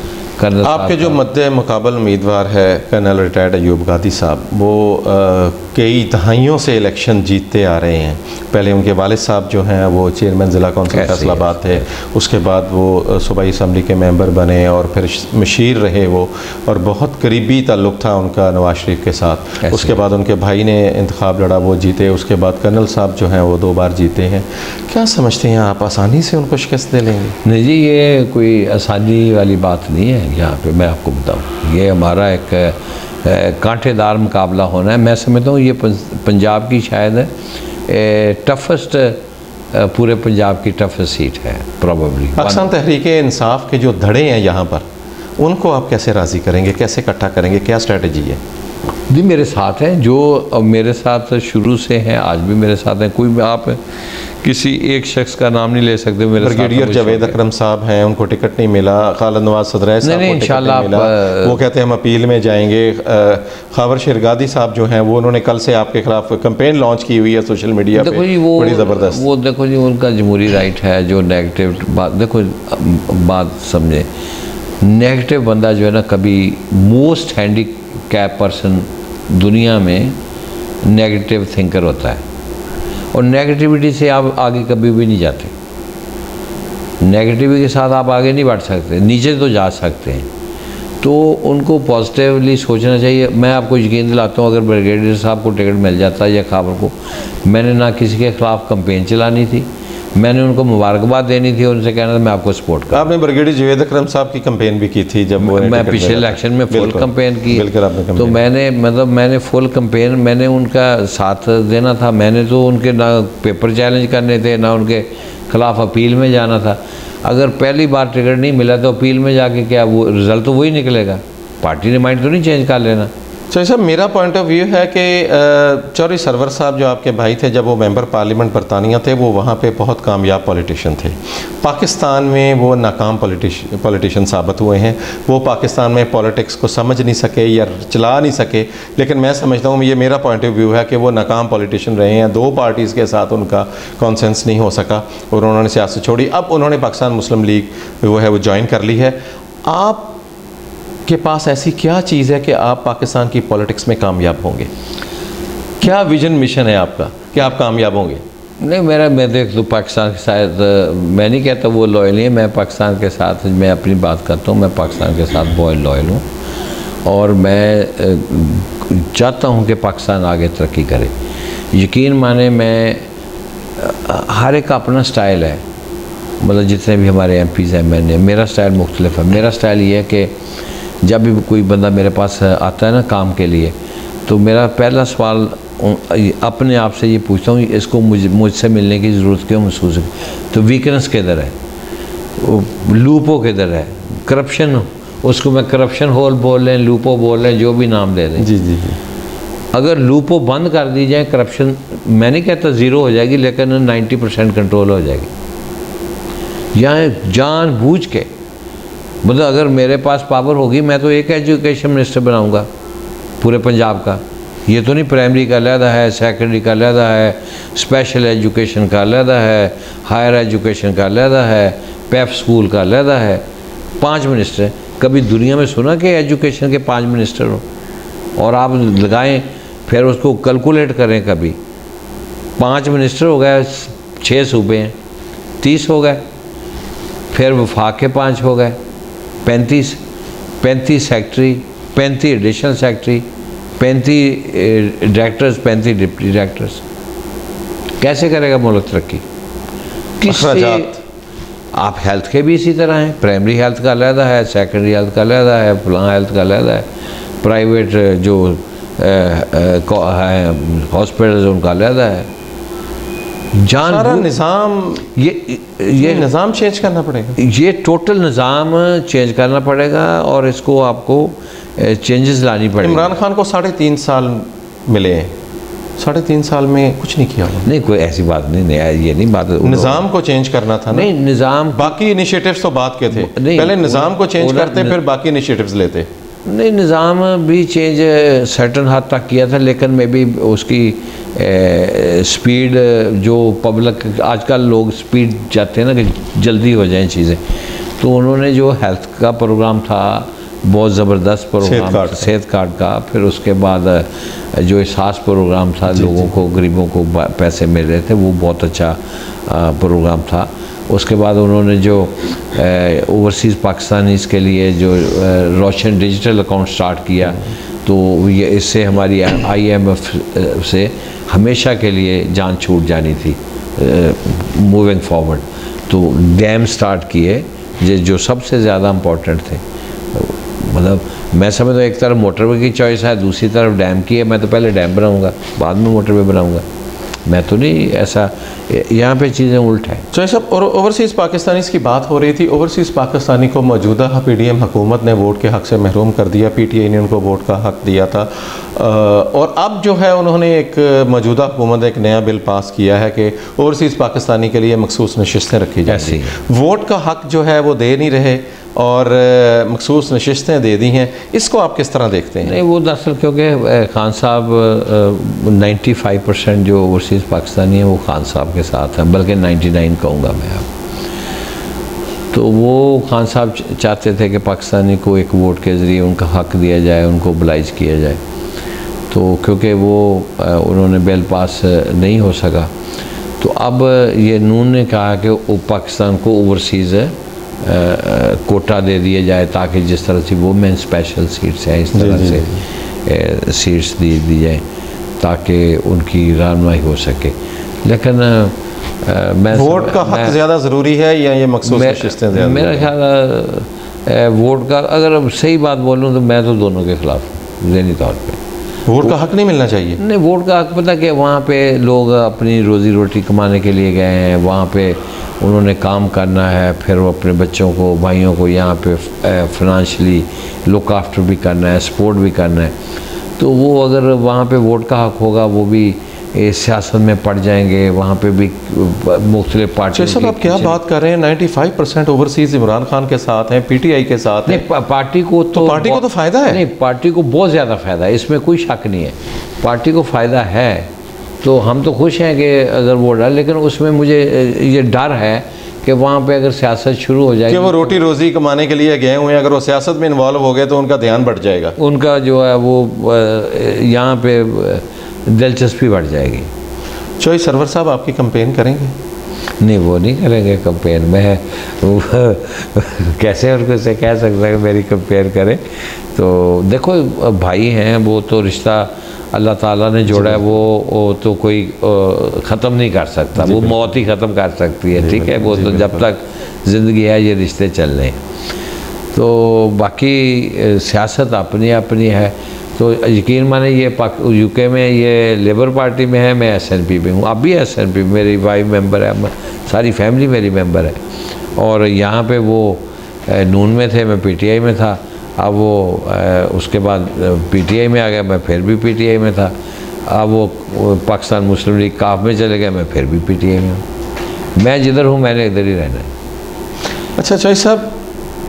कर्नल। आपके जो मद्दे मुकाबल उम्मीदवार है कर्नल रिटायर्ड अयूब गादी साहब, वो कई दहाइयों से इलेक्शन जीतते आ रहे हैं। पहले उनके वालिद साहब जो हैं वो चेयरमैन ज़िला कौंसिल फैसलाबाद थे, उसके बाद वो सूबाई असम्बली के मेंबर बने और फिर मशीर रहे वो, और बहुत करीबी ताल्लुक़ था उनका नवाज शरीफ के साथ। उसके बाद उनके भाई ने इंतखाब लड़ा, वो जीते। उसके बाद कर्नल साहब जो हैं वो 2 बार जीते हैं। क्या समझते हैं आप, आसानी से उनको शिकस्त दे लेंगे? नहीं जी, ये कोई आसानी वाली बात नहीं है। यहाँ पे मैं आपको बताऊँ, ये हमारा एक कांटेदार मुकाबला होना है। मैं समझता हूँ ये पंजाब की शायद टफेस्ट, पूरे पंजाब की टफेस्ट सीट है प्रोबेबली। पाकिस्तान तहरीक इंसाफ के जो धड़े हैं यहाँ पर, उनको आप कैसे राज़ी करेंगे, कैसे इकट्ठा करेंगे, क्या स्ट्रेटजी है? जी मेरे साथ हैं, जो मेरे साथ शुरू से हैं, आज भी मेरे साथ हैं। कोई आप किसी एक शख्स का नाम नहीं ले सकते। मेरे ब्रिगेडियर जावेद अकरम साहब हैं, उनको टिकट नहीं मिला। खालिद नवाज सदरैज साहब को टिकट नहीं मिला, वो कहते हैं हम अपील में जाएंगे। खावर शेरगादी साहब जो हैं वो, उन्होंने कल से आपके खिलाफ कैंपेन लॉन्च की हुई है सोशल मीडिया पे, बड़ी ज़बरदस्त। वो देखो जी, उनका जमहूरी राइट है। जो नेगेटिव बात, देखो बात समझे, नेगेटिव बंदा जो है ना, कभी मोस्ट हैंडीकैप पर्सन दुनिया में नेगेटिव थिंकर होता है, और नेगेटिविटी से आप आगे कभी भी नहीं जाते। नेगेटिविटी के साथ आप आगे नहीं बढ़ सकते, नीचे तो जा सकते हैं। तो उनको पॉजिटिवली सोचना चाहिए। मैं आपको यकीन दिलाता हूँ, अगर ब्रिगेडियर साहब को टिकट मिल जाता या खाबर को, मैंने ना किसी के ख़िलाफ़ कंपेन चलानी थी, मैंने उनको मुबारकबाद देनी थी, उनसे कहना था मैं आपको सपोर्ट कर। आपने ब्रिगेडियर जावेद अकरम साहब की कैंपेन भी की थी जब मैं पिछले इलेक्शन में फुल कैंपेन की। तो मैंने फुल कैंपेन, मैंने उनका साथ देना था। मैंने तो उनके ना पेपर चैलेंज करने थे, ना उनके खिलाफ अपील में जाना था। अगर पहली बार टिकट नहीं मिला तो अपील में जाके क्या, वो रिज़ल्ट तो वही निकलेगा। पार्टी ने माइंड तो नहीं चेंज कर लेना। तो साहब मेरा पॉइंट ऑफ व्यू है कि चौधरी सरवर साहब जो आपके भाई थे, जब वो मेंबर पार्लियामेंट बरतानिया थे, वो वहाँ पे बहुत कामयाब पॉलिटिशियन थे। पाकिस्तान में वो नाकाम पॉलिटिशियन साबित हुए हैं। वो पाकिस्तान में पॉलिटिक्स को समझ नहीं सके या चला नहीं सके, लेकिन मैं समझता हूँ, ये मेरा पॉइंट ऑफ व्यू है कि वो नाकाम पॉलिटिशियन रहे हैं। 2 पार्टीज़ के साथ उनका कॉन्सेंस नहीं हो सका और उन्होंने सियासत छोड़ी। अब उन्होंने पाकिस्तान मुस्लिम लीग वो है वो ज्वाइन कर ली है। आप के पास ऐसी क्या चीज़ है कि आप पाकिस्तान की पॉलिटिक्स में कामयाब होंगे? क्या विजन मिशन है आपका कि आप कामयाब होंगे? नहीं, मैं देख तो पाकिस्तान के साथ, मैं नहीं कहता वो लॉयल नहीं है। मैं पाकिस्तान के साथ, मैं अपनी बात करता हूँ, मैं पाकिस्तान के साथ बहुत लॉयल हूँ और मैं चाहता हूँ कि पाकिस्तान आगे तरक्की करे। यकीन माने, मैं हर एक का अपना स्टाइल है, मतलब जितने भी हमारे MPs हैं, मेरा स्टाइल मुख्तलिफ है। मेरा स्टाइल ये है कि जब भी कोई बंदा मेरे पास आता है ना काम के लिए, तो मेरा पहला सवाल अपने आप से ये पूछता हूँ, इसको मुझसे मिलने की ज़रूरत क्यों महसूस है? तो वीकनेस किधर है, लूपो किधर है, करप्शन, उसको मैं करप्शन होल बोल लें, लूपो बोल लें, जो भी नाम दे दें। जी जी जी। अगर लूपो बंद कर दी जाए, करप्शन मैं नहीं कहता ज़ीरो हो जाएगी, लेकिन 90% कंट्रोल हो जाएगी। यहाँ जानबूझ के, मतलब अगर मेरे पास पावर होगी, मैं तो एक एजुकेशन मिनिस्टर बनाऊंगा पूरे पंजाब का। ये तो नहीं प्राइमरी का अलहदा है, सेकेंडरी का अलहदा है, स्पेशल एजुकेशन का अलहदा है, हायर एजुकेशन का अलहदा है, पेफ स्कूल का अलहदा है। 5 मिनिस्टर। कभी दुनिया में सुना कि एजुकेशन के 5 मिनिस्टर हो? और आप लगाएं, फिर उसको कैलकुलेट करें, कभी 5 मिनिस्टर हो गए, 6 सूबे हैं, 30 हो गए, फिर वफाक के 5 हो गए, 35 secretary, 35 additional secretary, 35 directors, 35 deputy directors. कैसे करेगा मुल्क तरक्की? किससे? आप हेल्थ के भी इसी तरह हैं, प्राइमरी हेल्थ का अलहदा है, सेकेंडरी हेल्थ का अलहदा है, फलां हेल्थ का अलहदा है, प्राइवेट जो हॉस्पिटल्स उनका अलहदा है। सारा निज़ाम, ये निज़ाम चेंज करना पड़ेगा। ये टोटल निज़ाम चेंज करना पड़ेगा और इसको आपको चेंजेस लानी पड़ेगी। इमरान खान को 3.5 साल मिले हैं, 3.5 साल में कुछ नहीं किया नहीं, कोई ऐसी बात नहीं, ये नहीं बात। निज़ाम को चेंज करना था ना। नहीं, निज़ाम, बाकी इनिशिएटिव्स तो बात के थे, पहले निज़ाम को चेंज करते, फिर बाकी इनिशिएटिव्स लेते। नहीं, निज़ाम भी चेंज सर्टन हद तक किया था, लेकिन मे बी उसकी स्पीड, जो पब्लिक आजकल लोग स्पीड चाहते हैं ना कि जल्दी हो जाएं चीज़ें, तो उन्होंने जो हेल्थ का प्रोग्राम था, बहुत ज़बरदस्त प्रोग्राम, सेहत कार्ड का, फिर उसके बाद जो एहसास प्रोग्राम था, लोगों को, गरीबों को पैसे मिल रहे थे, वो बहुत अच्छा प्रोग्राम था। उसके बाद उन्होंने जो ओवरसीज़ पाकिस्तानीज़ के लिए जो रोशन डिजिटल अकाउंट स्टार्ट किया, तो ये इससे हमारी IMF से हमेशा के लिए जान छूट जानी थी मूविंग फॉरवर्ड। तो डैम स्टार्ट किए जो सबसे ज़्यादा इम्पोर्टेंट थे। मतलब मैं समझता हूँ, एक तरफ मोटरवे की चॉइस है, दूसरी तरफ डैम की है। मैं तो पहले डैम बनाऊँगा, बाद में मोटरवे बनाऊँगा। मैं तो नहीं ऐसा, यहाँ पे चीज़ें उल्ट हैं। तो सब और ओवरसीज़ पाकिस्तानीज़ की बात हो रही थी। ओवरसीज़ पाकिस्तानी को मौजूदा PDM हुकूमत ने वोट के हक़ से महरूम कर दिया, PTI ने उनको वोट का हक़ दिया था, और अब जो है उन्होंने एक मौजूदा हुकूमत एक नया बिल पास किया है कि ओवरसीज़ पाकिस्तानी के लिए मखसूस नशिस्तें रखी जाएंगी। वोट का हक़ जो है वो दे नहीं रहे और मखसूस नशिस्तें दे दी हैं। इसको आप किस तरह देखते हैं? नहीं, वो दरअसल क्योंकि खान साहब 95% जो ओवरसीज़ पाकिस्तानी हैं वो खान साहब के साथ हैं, बल्कि 99 कहूँगा मैं अब। तो वो खान साहब चाहते थे कि पाकिस्तानी को एक वोट के ज़रिए उनका हक़ दिया जाए, उनको ओबलाइज किया जाए। तो क्योंकि वो उन्होंने बिल पास नहीं हो सका, तो अब ये नून ने कहा कि पाकिस्तान को ओवरसीज़ कोटा दे दिया जाए, ताकि जिस तरह से वुमेन स्पेशल सीट्स हैं, इस तरह से सीट्स दी जाए, ताकि उनकी रहनुमाई हो सके। लेकिन मैं वोट का हक़ ज़्यादा ज़रूरी है या ये मखसूस नशिस्तें ज़्यादा? मेरा ख्याल वोट का, अगर सही बात बोलूँ तो मैं तो दोनों के ख़िलाफ़ हूँ ज़हनी तौर पे। वोट का हक़ नहीं मिलना चाहिए? नहीं, वोट का हक़ पता कि वहाँ पे लोग अपनी रोज़ी रोटी कमाने के लिए गए हैं, वहाँ पे उन्होंने काम करना है, फिर वो अपने बच्चों को, भाइयों को यहाँ पे फाइनेंशियली लुक आफ्टर भी करना है, सपोर्ट भी करना है। तो वो अगर वहाँ पे वोट का हक होगा वो भी सियासत में पड़ जाएंगे, वहाँ पे भी मुख्तलिफ पार्टी। सब आप क्या बात कर रहे हैं, 95% ओवरसीज़ इमरान खान के साथ हैं, PTI के साथ हैं। पार्टी को तो फ़ायदा है। नहीं, पार्टी को बहुत ज़्यादा फ़ायदा है, इसमें कोई शक नहीं है, पार्टी को फ़ायदा है। तो हम तो खुश हैं कि अगर वो डर, लेकिन उसमें मुझे ये डर है कि वहाँ पे अगर सियासत शुरू हो जाएगी, कि वो रोटी रोज़ी कमाने के लिए गए हुए हैं, अगर वो सियासत में इन्वॉल्व हो गए तो उनका ध्यान बढ़ जाएगा, उनका जो है वो यहाँ पे दिलचस्पी बढ़ जाएगी। चॉइस सरवर साहब आपकी कंपेन करेंगे? नहीं, वो नहीं करेंगे कंपेन में। कैसे उनको से कह सकता है कि मेरी कंपेन करें? तो देखो भाई हैं, वो तो रिश्ता अल्लाह ताला ने जोड़ा है, वो तो कोई ख़त्म नहीं कर सकता, वो मौत ही ख़त्म कर सकती है, ठीक है। वो तो जब तक ज़िंदगी है ये रिश्ते चल रहे हैं। तो बाकी सियासत अपनी अपनी है। तो यकीन माने ये UK में ये लेबर पार्टी में है, मैं SNP में हूँ, अब भी SNP मेरी वाइफ मेंबर है, सारी फैमिली मेरी मेंबर है। और यहाँ पे वो नून में थे, मैं PTI में था, अब वो उसके बाद PTI में आ गया, मैं फिर भी PTI में था। अब वो पाकिस्तान मुस्लिम लीग काफ में चले गए, मैं फिर भी PTI में हूँ। मैं जिधर हूँ मैंने इधर ही रहना है। अच्छा चॉइस साहब,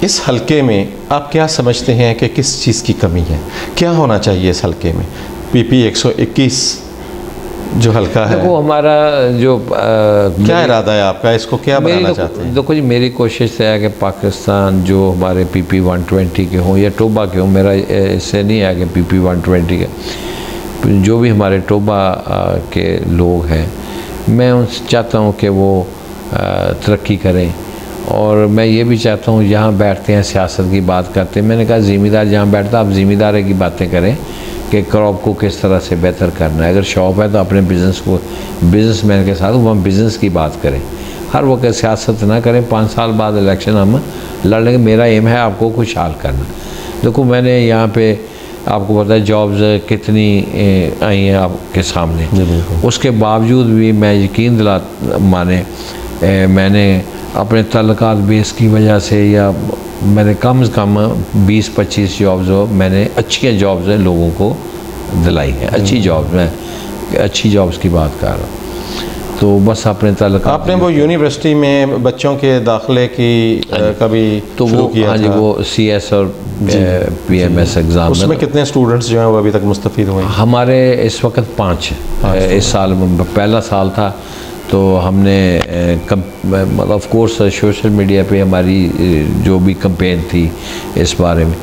इस हलके में आप क्या समझते हैं कि किस चीज़ की कमी है, क्या होना चाहिए इस हलके में? PP 121 जो हल्का है, वो हमारा जो क्या इरादा है आपका, इसको क्या बनाना चाहते हैं? देखो जी, मेरी कोशिश है कि पाकिस्तान जो हमारे PP 120 के हों या टोबा के हों, मेरा इससे नहीं है कि PP 120 के, जो भी हमारे टोबा के लोग हैं, मैं उनसे चाहता हूँ कि वो तरक्की करें। और मैं ये भी चाहता हूँ जहाँ बैठते हैं सियासत की बात करते हैं, मैंने कहा ज़िम्मेदार जहाँ बैठता आप ज़िम्मेदारी की बातें करें कि क्रॉप को किस तरह से बेहतर करना है। अगर शॉप है तो अपने बिज़नेस को, बिज़नेसमैन के साथ वहाँ बिज़नेस की बात करें, हर वक्त सियासत ना करें। 5 साल बाद इलेक्शन हम लड़ लेंगे। मेरा एम है आपको खुशहाल करना। देखो मैंने यहाँ पे आपको पता है जॉब्स कितनी आई हैं आपके सामने, उसके बावजूद भी मैं यकीन दिला माने मैंने अपने तल्लुकात बेस की वजह से या मैंने कम से कम 20-25 जॉब्स मैंने अच्छी जॉब्स लोगों को दिलाई है, अच्छी जॉब्स, मैं अच्छी जॉब्स की बात कर रहा हूँ। तो बस अपने तल्लुकात। आपने वो यूनिवर्सिटी में बच्चों के दाखिले की कभी तो शुरू किया? हाँ जी, वो CS और PMS एग्ज़ाम, उसमें कितने स्टूडेंट्स जो हैं वो अभी तक मुस्तफ़ीद हुए? हमारे इस वक्त 5 इस साल में पहला साल था। तो हमने मतलब ऑफ कोर्स सोशल मीडिया पे हमारी जो भी कैंपेन थी इस बारे में,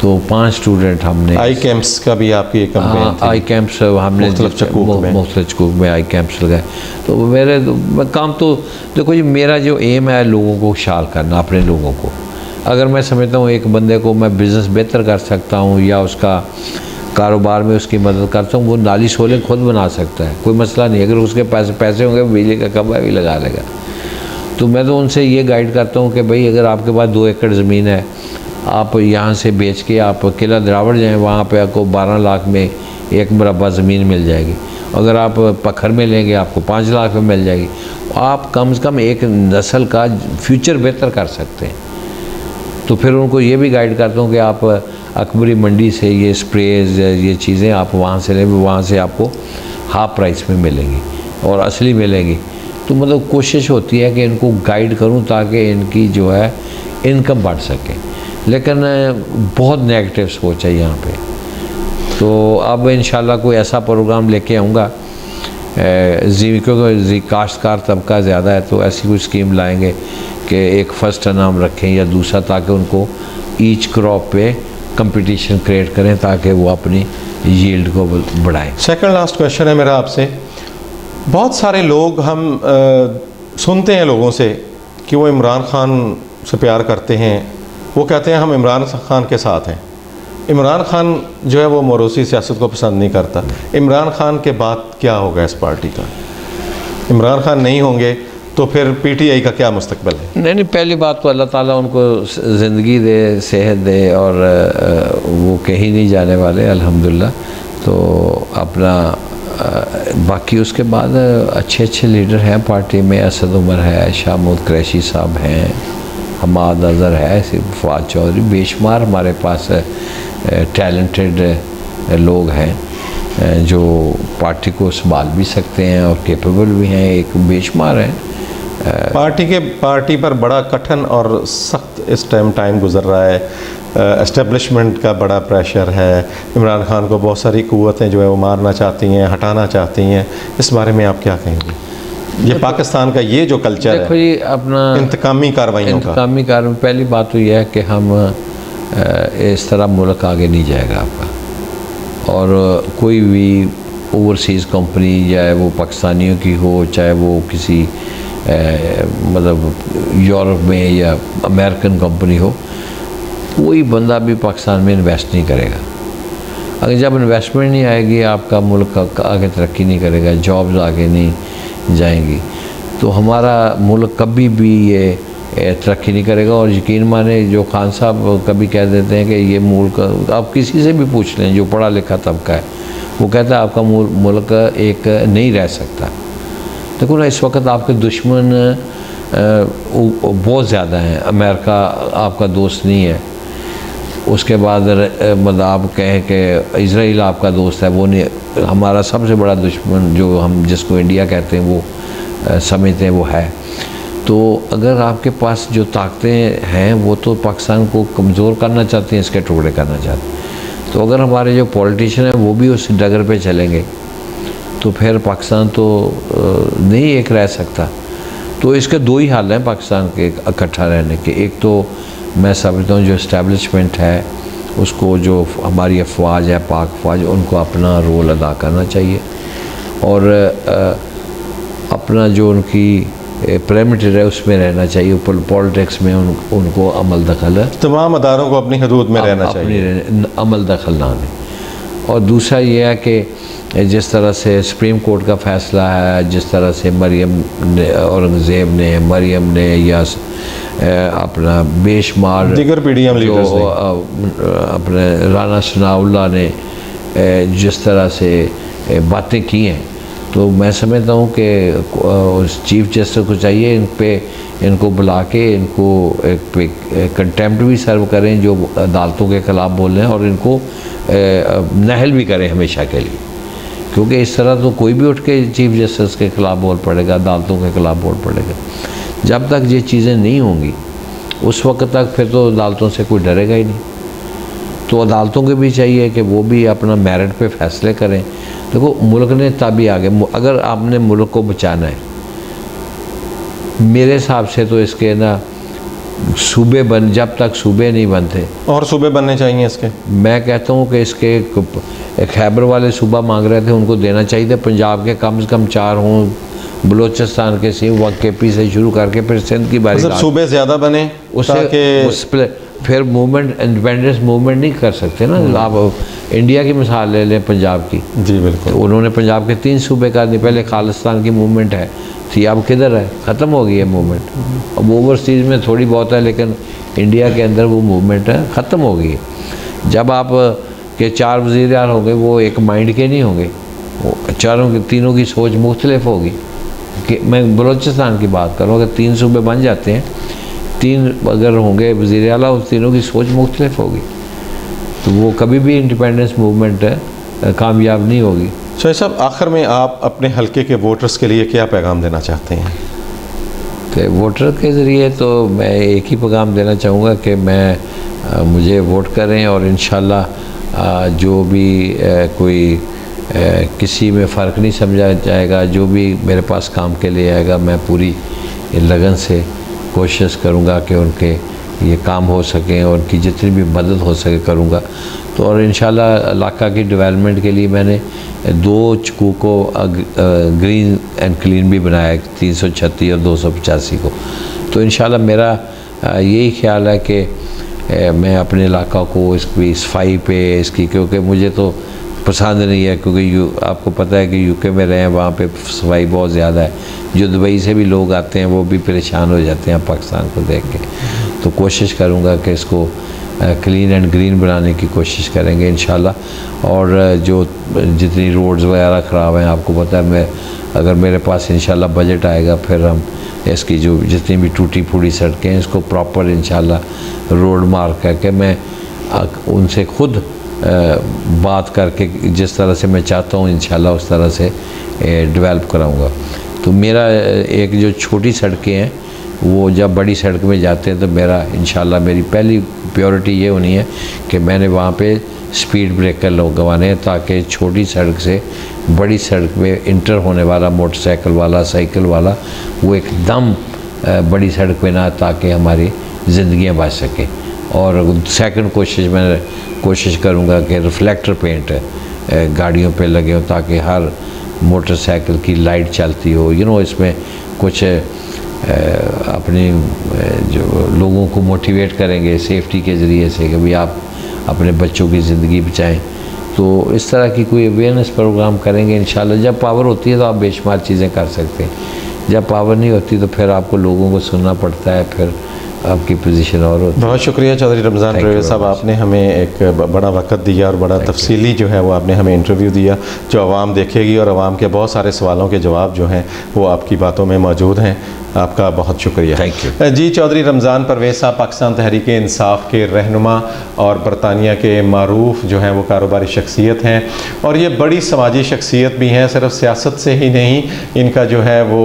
तो 5 स्टूडेंट हमने। आई कैंप्स का भी आपकी एक कैंपेन थी? आई कैंप्स हमने मुख्तलिफ चकूक में आई कैंप्स लगाए। तो मेरे काम तो देखो जी, मेरा जो एम है लोगों को खुशहाल करना, अपने लोगों को। अगर मैं समझता हूँ एक बंदे को मैं बिज़नेस बेहतर कर सकता हूँ या उसका कारोबार में उसकी मदद करता हूँ, वो नाली शोले खुद बना सकता है, कोई मसला नहीं। अगर उसके पैसे होंगे बिजली का कब्जा भी लगा लेगा। तो मैं तो उनसे ये गाइड करता हूँ कि भाई अगर आपके पास 2 एकड़ ज़मीन है, आप यहाँ से बेच के आप किला द्रावड़ जाएँ, वहाँ पे आपको 12 लाख में 1 मुरब्बा ज़मीन मिल जाएगी। अगर आप पखर में लेंगे आपको 5 लाख में मिल जाएगी। आप कम से कम एक नस्ल का फ्यूचर बेहतर कर सकते हैं। तो फिर उनको ये भी गाइड करता हूँ कि आप अकबरी मंडी से ये स्प्रेज ये चीज़ें आप वहाँ से लें, वहाँ से आपको हाफ प्राइस में मिलेंगी और असली मिलेंगी। तो मतलब कोशिश होती है कि इनको गाइड करूँ ताकि इनकी जो है इनकम बढ़ सके, लेकिन बहुत नेगेटिव सोच है यहाँ पे। तो अब इंशाल्लाह कोई ऐसा प्रोग्राम लेके आऊँगा, क्योंकि काश्तकार तबका ज़्यादा है, तो ऐसी कोई स्कीम लाएंगे कि एक फ़र्स्ट इनाम रखें या दूसरा, ताकि उनको ईच क्रॉप पे कंपटीशन क्रिएट करें ताकि वो अपनी यील्ड को बढ़ाएं। सेकंड लास्ट क्वेश्चन है मेरा आपसे। बहुत सारे लोग हम सुनते हैं लोगों से कि वो इमरान खान से प्यार करते हैं, वो कहते हैं हम इमरान खान के साथ हैं। इमरान खान जो है वो मोरूसी सियासत को पसंद नहीं करता। इमरान खान के बाद क्या होगा इस पार्टी का? इमरान खान नहीं होंगे तो फिर PTI का क्या मुस्तकबिल है? नहीं, पहली बात तो अल्लाह ताला उनको ज़िंदगी दे, सेहत दे, और वो कहीं नहीं जाने वाले अल्हम्दुलिल्लाह। तो अपना बाकी उसके बाद अच्छे अच्छे लीडर हैं पार्टी में। असद उमर है, शाह महमूद कुरैशी साहब हैं, हमाद अज़हर है, फवाद चौधरी, बेशुमार हमारे पास टैलेंटेड लोग हैं जो पार्टी को संभाल भी सकते हैं और कैपेबल भी हैं, एक बेशुमार हैं। पार्टी पर बड़ा कठिन और सख्त इस टाइम गुजर रहा है। एस्टेब्लिशमेंट का बड़ा प्रेशर है। इमरान खान को बहुत सारी क़ुव्वतें जो है वो मारना चाहती हैं, हटाना चाहती हैं। इस बारे में आप क्या कहेंगे? ये पाकिस्तान का ये जो कल्चर देखो जी, अपना इंतकामी कार्रवाइयों का पहली बात तो यह है कि हम इस तरह मुल्क आगे नहीं जाएगा आपका। और कोई भी ओवरसीज़ कंपनी, चाहे वो पाकिस्तानियों की हो, चाहे वो किसी मतलब यूरोप में या अमेरिकन कंपनी हो, कोई बंदा भी पाकिस्तान में इन्वेस्ट नहीं करेगा। अगर जब इन्वेस्टमेंट नहीं आएगी, आपका मुल्क आगे तरक्की नहीं करेगा, जॉब्स आगे नहीं जाएंगी, तो हमारा मुल्क कभी भी ये तरक्की नहीं करेगा। और यकीन माने, जो खान साहब कभी कह देते हैं कि ये मुल्क, आप किसी से भी पूछ लें जो पढ़ा लिखा तबका है, वो कहता है आपका मुल्क एक नहीं रह सकता। देखो ना, इस वक्त आपके दुश्मन बहुत ज़्यादा हैं। अमेरिका आपका दोस्त नहीं है, उसके बाद मतलब आप कहें कि इजराइल आपका दोस्त है, वो नहीं। हमारा सबसे बड़ा दुश्मन जो हम जिसको इंडिया कहते हैं, वो समझते हैं वो है। तो अगर आपके पास जो ताकतें हैं, वो तो पाकिस्तान को कमज़ोर करना चाहती हैं, इसके टुकड़े करना चाहते हैं। तो अगर हमारे जो पॉलिटिशियन हैं वो भी उस डगर पे चलेंगे, तो फिर पाकिस्तान तो नहीं एक रह सकता। तो इसके दो ही हाल हैं पाकिस्तान के इकट्ठा रहने के। एक तो मैं समझता हूँ जो इस्टेब्लिशमेंट है उसको, जो हमारी अफवाज है, पाक अफवाज, उनको अपना रोल अदा करना चाहिए। और अपना जो उनकी पैरामीटर है उसमें रहना चाहिए। पॉलिटिक्स में उनको अमल दखल है, तमाम अदारों को अपनी हदूद में रहना चाहिए, अमल दखल ना दें। और दूसरा ये है कि जिस तरह से सुप्रीम कोर्ट का फ़ैसला है, जिस तरह से मरियम ने, औरंगज़ेब ने, मरियम ने, या अपना बेशुमार दीगर पीडीएम लीडर्स जो अपने राना सनाउल्लाह ने जिस तरह से बातें की हैं, तो मैं समझता हूँ कि चीफ जस्टिस को चाहिए इनको बुला के इनको एक कंटेम्प्ट भी सर्व करें जो अदालतों के ख़िलाफ़ बोल रहे हैं, और इनको नहल भी करें हमेशा के लिए। क्योंकि इस तरह तो कोई भी उठ के चीफ जस्टिस के ख़िलाफ़ बोल पड़ेगा, अदालतों के ख़िलाफ़ बोल पड़ेगा। जब तक ये चीज़ें नहीं होंगी, उस वक्त तक फिर तो अदालतों से कोई डरेगा ही नहीं। तो अदालतों के भी चाहिए कि वो भी अपना मेरिट पे फैसले करें। देखो, मुल्क ने तभी आगे, अगर आपने मुल्क को बचाना है, मेरे हिसाब से तो इसके ना सूबे जब तक सूबे नहीं बनते, और सूबे बनने चाहिए इसके। मैं कहता हूँ कि इसके खैबर वाले सूबा मांग रहे थे, उनको देना चाहिए था। पंजाब के कम से कम 4 हों, बलोचिस्तान के सिंध वक्केपी से शुरू करके फिर सिंध की बारी, सूबे ज़्यादा बने, उससे फिर मूवमेंट, इंडिपेंडेंस मूवमेंट नहीं कर सकते ना। आप इंडिया की मिसाल ले लें, पंजाब की। जी बिल्कुल। तो उन्होंने पंजाब के 3 सूबे कर दिए। पहले खालिस्तान की मूवमेंट है थी, अब किधर है? ख़त्म हो गई है मूवमेंट। अब ओवरसीज़ में थोड़ी बहुत है, लेकिन इंडिया के अंदर वो मूवमेंट है, ख़त्म हो गई है। जब आप के 4 वज़ीर होंगे, वो एक माइंड के नहीं होंगे, वो तीनों की सोच मुख्तलिफ होगी। कि मैं बलोचिस्तान की बात करूँ, अगर 3 सूबे बन जाते हैं, 3 अगर होंगे वज़ीर आला, उस तीनों की सोच मुख्तलिफ होगी, तो वो कभी भी इंडिपेंडेंस मूवमेंट कामयाब नहीं होगी। शाहिद साहब, आखिर में आप अपने हलके के वोटर्स के लिए क्या पैगाम देना चाहते हैं? कि वोटर के ज़रिए तो मैं एक ही पैगाम देना चाहूँगा कि मुझे वोट करें, और इंशाल्लाह जो भी कोई किसी में फ़र्क नहीं समझा जाएगा, जो भी मेरे पास काम के लिए आएगा, मैं पूरी लगन से कोशिश करूँगा कि उनके ये काम हो सकें, और उनकी जितनी भी मदद हो सके करूँगा। तो और इंशाल्लाह इलाका की डेवलपमेंट के लिए मैंने 2 चकू को ग्रीन एंड क्लीन भी बनाया है, 336 और 285 को। तो इंशाल्लाह मेरा यही ख्याल है कि मैं अपने इलाका को इसकी सफाई पे इसकी, क्योंकि मुझे तो पसंद नहीं है, क्योंकि आपको पता है कि यूके में रहें, वहाँ पे सफाई बहुत ज़्यादा है। जो दुबई से भी लोग आते हैं वो भी परेशान हो जाते हैं पाकिस्तान को देख के। तो कोशिश करूँगा कि इसको क्लीन एंड ग्रीन बनाने की कोशिश करेंगे इंशाल्लाह। और जो जितनी रोड्स वगैरह ख़राब हैं, आपको पता है, अगर मेरे पास इंशाल्लाह बजट आएगा, फिर हम इसकी जो जितनी भी टूटी फूटी सड़कें हैं, इसको प्रॉपर इंशाल्लाह रोड मार्क करके मैं उनसे खुद बात करके जिस तरह से मैं चाहता हूँ इंशाल्लाह उस तरह से डेवलप कराऊँगा। तो मेरा एक जो छोटी सड़कें हैं वो जब बड़ी सड़क में जाते हैं तो मेरा इंशाल्लाह मेरी पहली प्रायोरिटी ये होनी है कि मैंने वहाँ पे स्पीड ब्रेकर लगवाने हैं ताकि छोटी सड़क से बड़ी सड़क में इंटर होने वाला मोटरसाइकिल वाला साइकिल वाला वो एकदम बड़ी सड़क पे ना, ताकि हमारी ज़िंदगियाँ बच सकें। और सेकंड मैं कोशिश करूँगा कि रिफ्लेक्टर पेंट गाड़ियों पे लगे हो ताकि हर मोटरसाइकिल की लाइट चलती हो। इसमें कुछ अपने जो लोगों को मोटिवेट करेंगे सेफ्टी के ज़रिए से कि भाई आप अपने बच्चों की ज़िंदगी बचाएं। तो इस तरह की कोई अवेयरनेस प्रोग्राम करेंगे इंशाल्लाह। जब पावर होती है तो आप बेशुमार चीज़ें कर सकते हैं, जब पावर नहीं होती तो फिर आपको लोगों को सुनना पड़ता है, फिर आपकी पोजीशन और होती है। बहुत शुक्रिया चौधरी रमज़ान परवेज़ साहब, आपने हमें एक बड़ा वक्त दिया और बड़ा तफसीली जो है वो आपने हमें इंटरव्यू दिया जो आवाम देखेगी, और आवाम के बहुत सारे सवालों के जवाब जो हैं वो आपकी बातों में मौजूद हैं। आपका बहुत शुक्रिया। थैंक यू जी। चौधरी रमज़ान परवेज़ साहब पाकिस्तान तहरीक इंसाफ के रहनुमा और बरतानिया के मारूफ जो हैं वो कारोबारी शख्सियत हैं, और ये बड़ी समाजी शख्सियत भी हैं। सिर्फ सियासत से ही नहीं, इनका जो है वो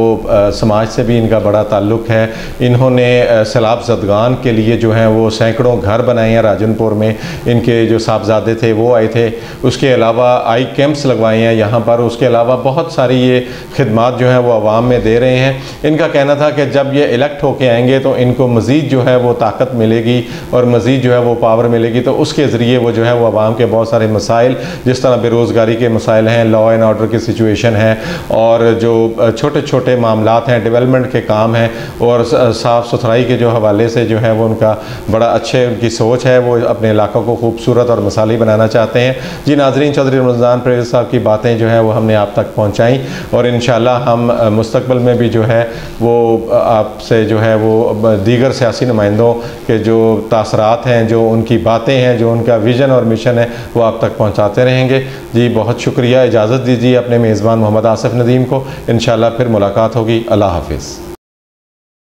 समाज से भी इनका बड़ा ताल्लुक़ है। इन्होंने सैलाब ज़दगान के लिए जो हैं वो सैकड़ों घर बनाए हैं। राजनपुर में इनके जो साहबजादे थे वो आए थे, उसके अलावा आई कैंप्स लगवाए हैं यहाँ पर। उसके अलावा बहुत सारी ये खिदमात जो हैं वो आवाम में दे रहे हैं। इनका कहना था कि जब ये इलेक्ट होके आएंगे तो इनको मज़ीद जो है वो ताकत मिलेगी और मज़ीद जो है वो पावर मिलेगी, तो उसके ज़रिए वो जो है वो आवाम के बहुत सारे मसाइल, जिस तरह बेरोज़गारी के मसाइल हैं, लॉ एंड ऑर्डर की सिचुएशन है, और जो छोटे छोटे मामलात हैं, डेवलपमेंट के काम हैं, और साफ़ सुथराई के जो हवाले से जो है वो उनका बड़ा अच्छे उनकी सोच है। वो अपने इलाक़ों को खूबसूरत और मिसाली बनाना चाहते हैं। जी नाज़रीन, चौधरी रमज़ान परवेज़ साहब की बातें जो है वो हमने आप तक पहुँचाई, और इंशाअल्लाह हम मुस्तक़बिल में भी जो है वो आपसे जो है वो दीगर सियासी नुमाइंदों के जो तासरात हैं, जो उनकी बातें हैं, जो उनका विज़न और मिशन है, वो आप तक पहुंचाते रहेंगे। जी बहुत शुक्रिया। इजाज़त दीजिए अपने मेज़बान मोहम्मद आसिफ नदीम को। इंशाअल्लाह फिर मुलाकात होगी। अल्लाह हाफ़िज़।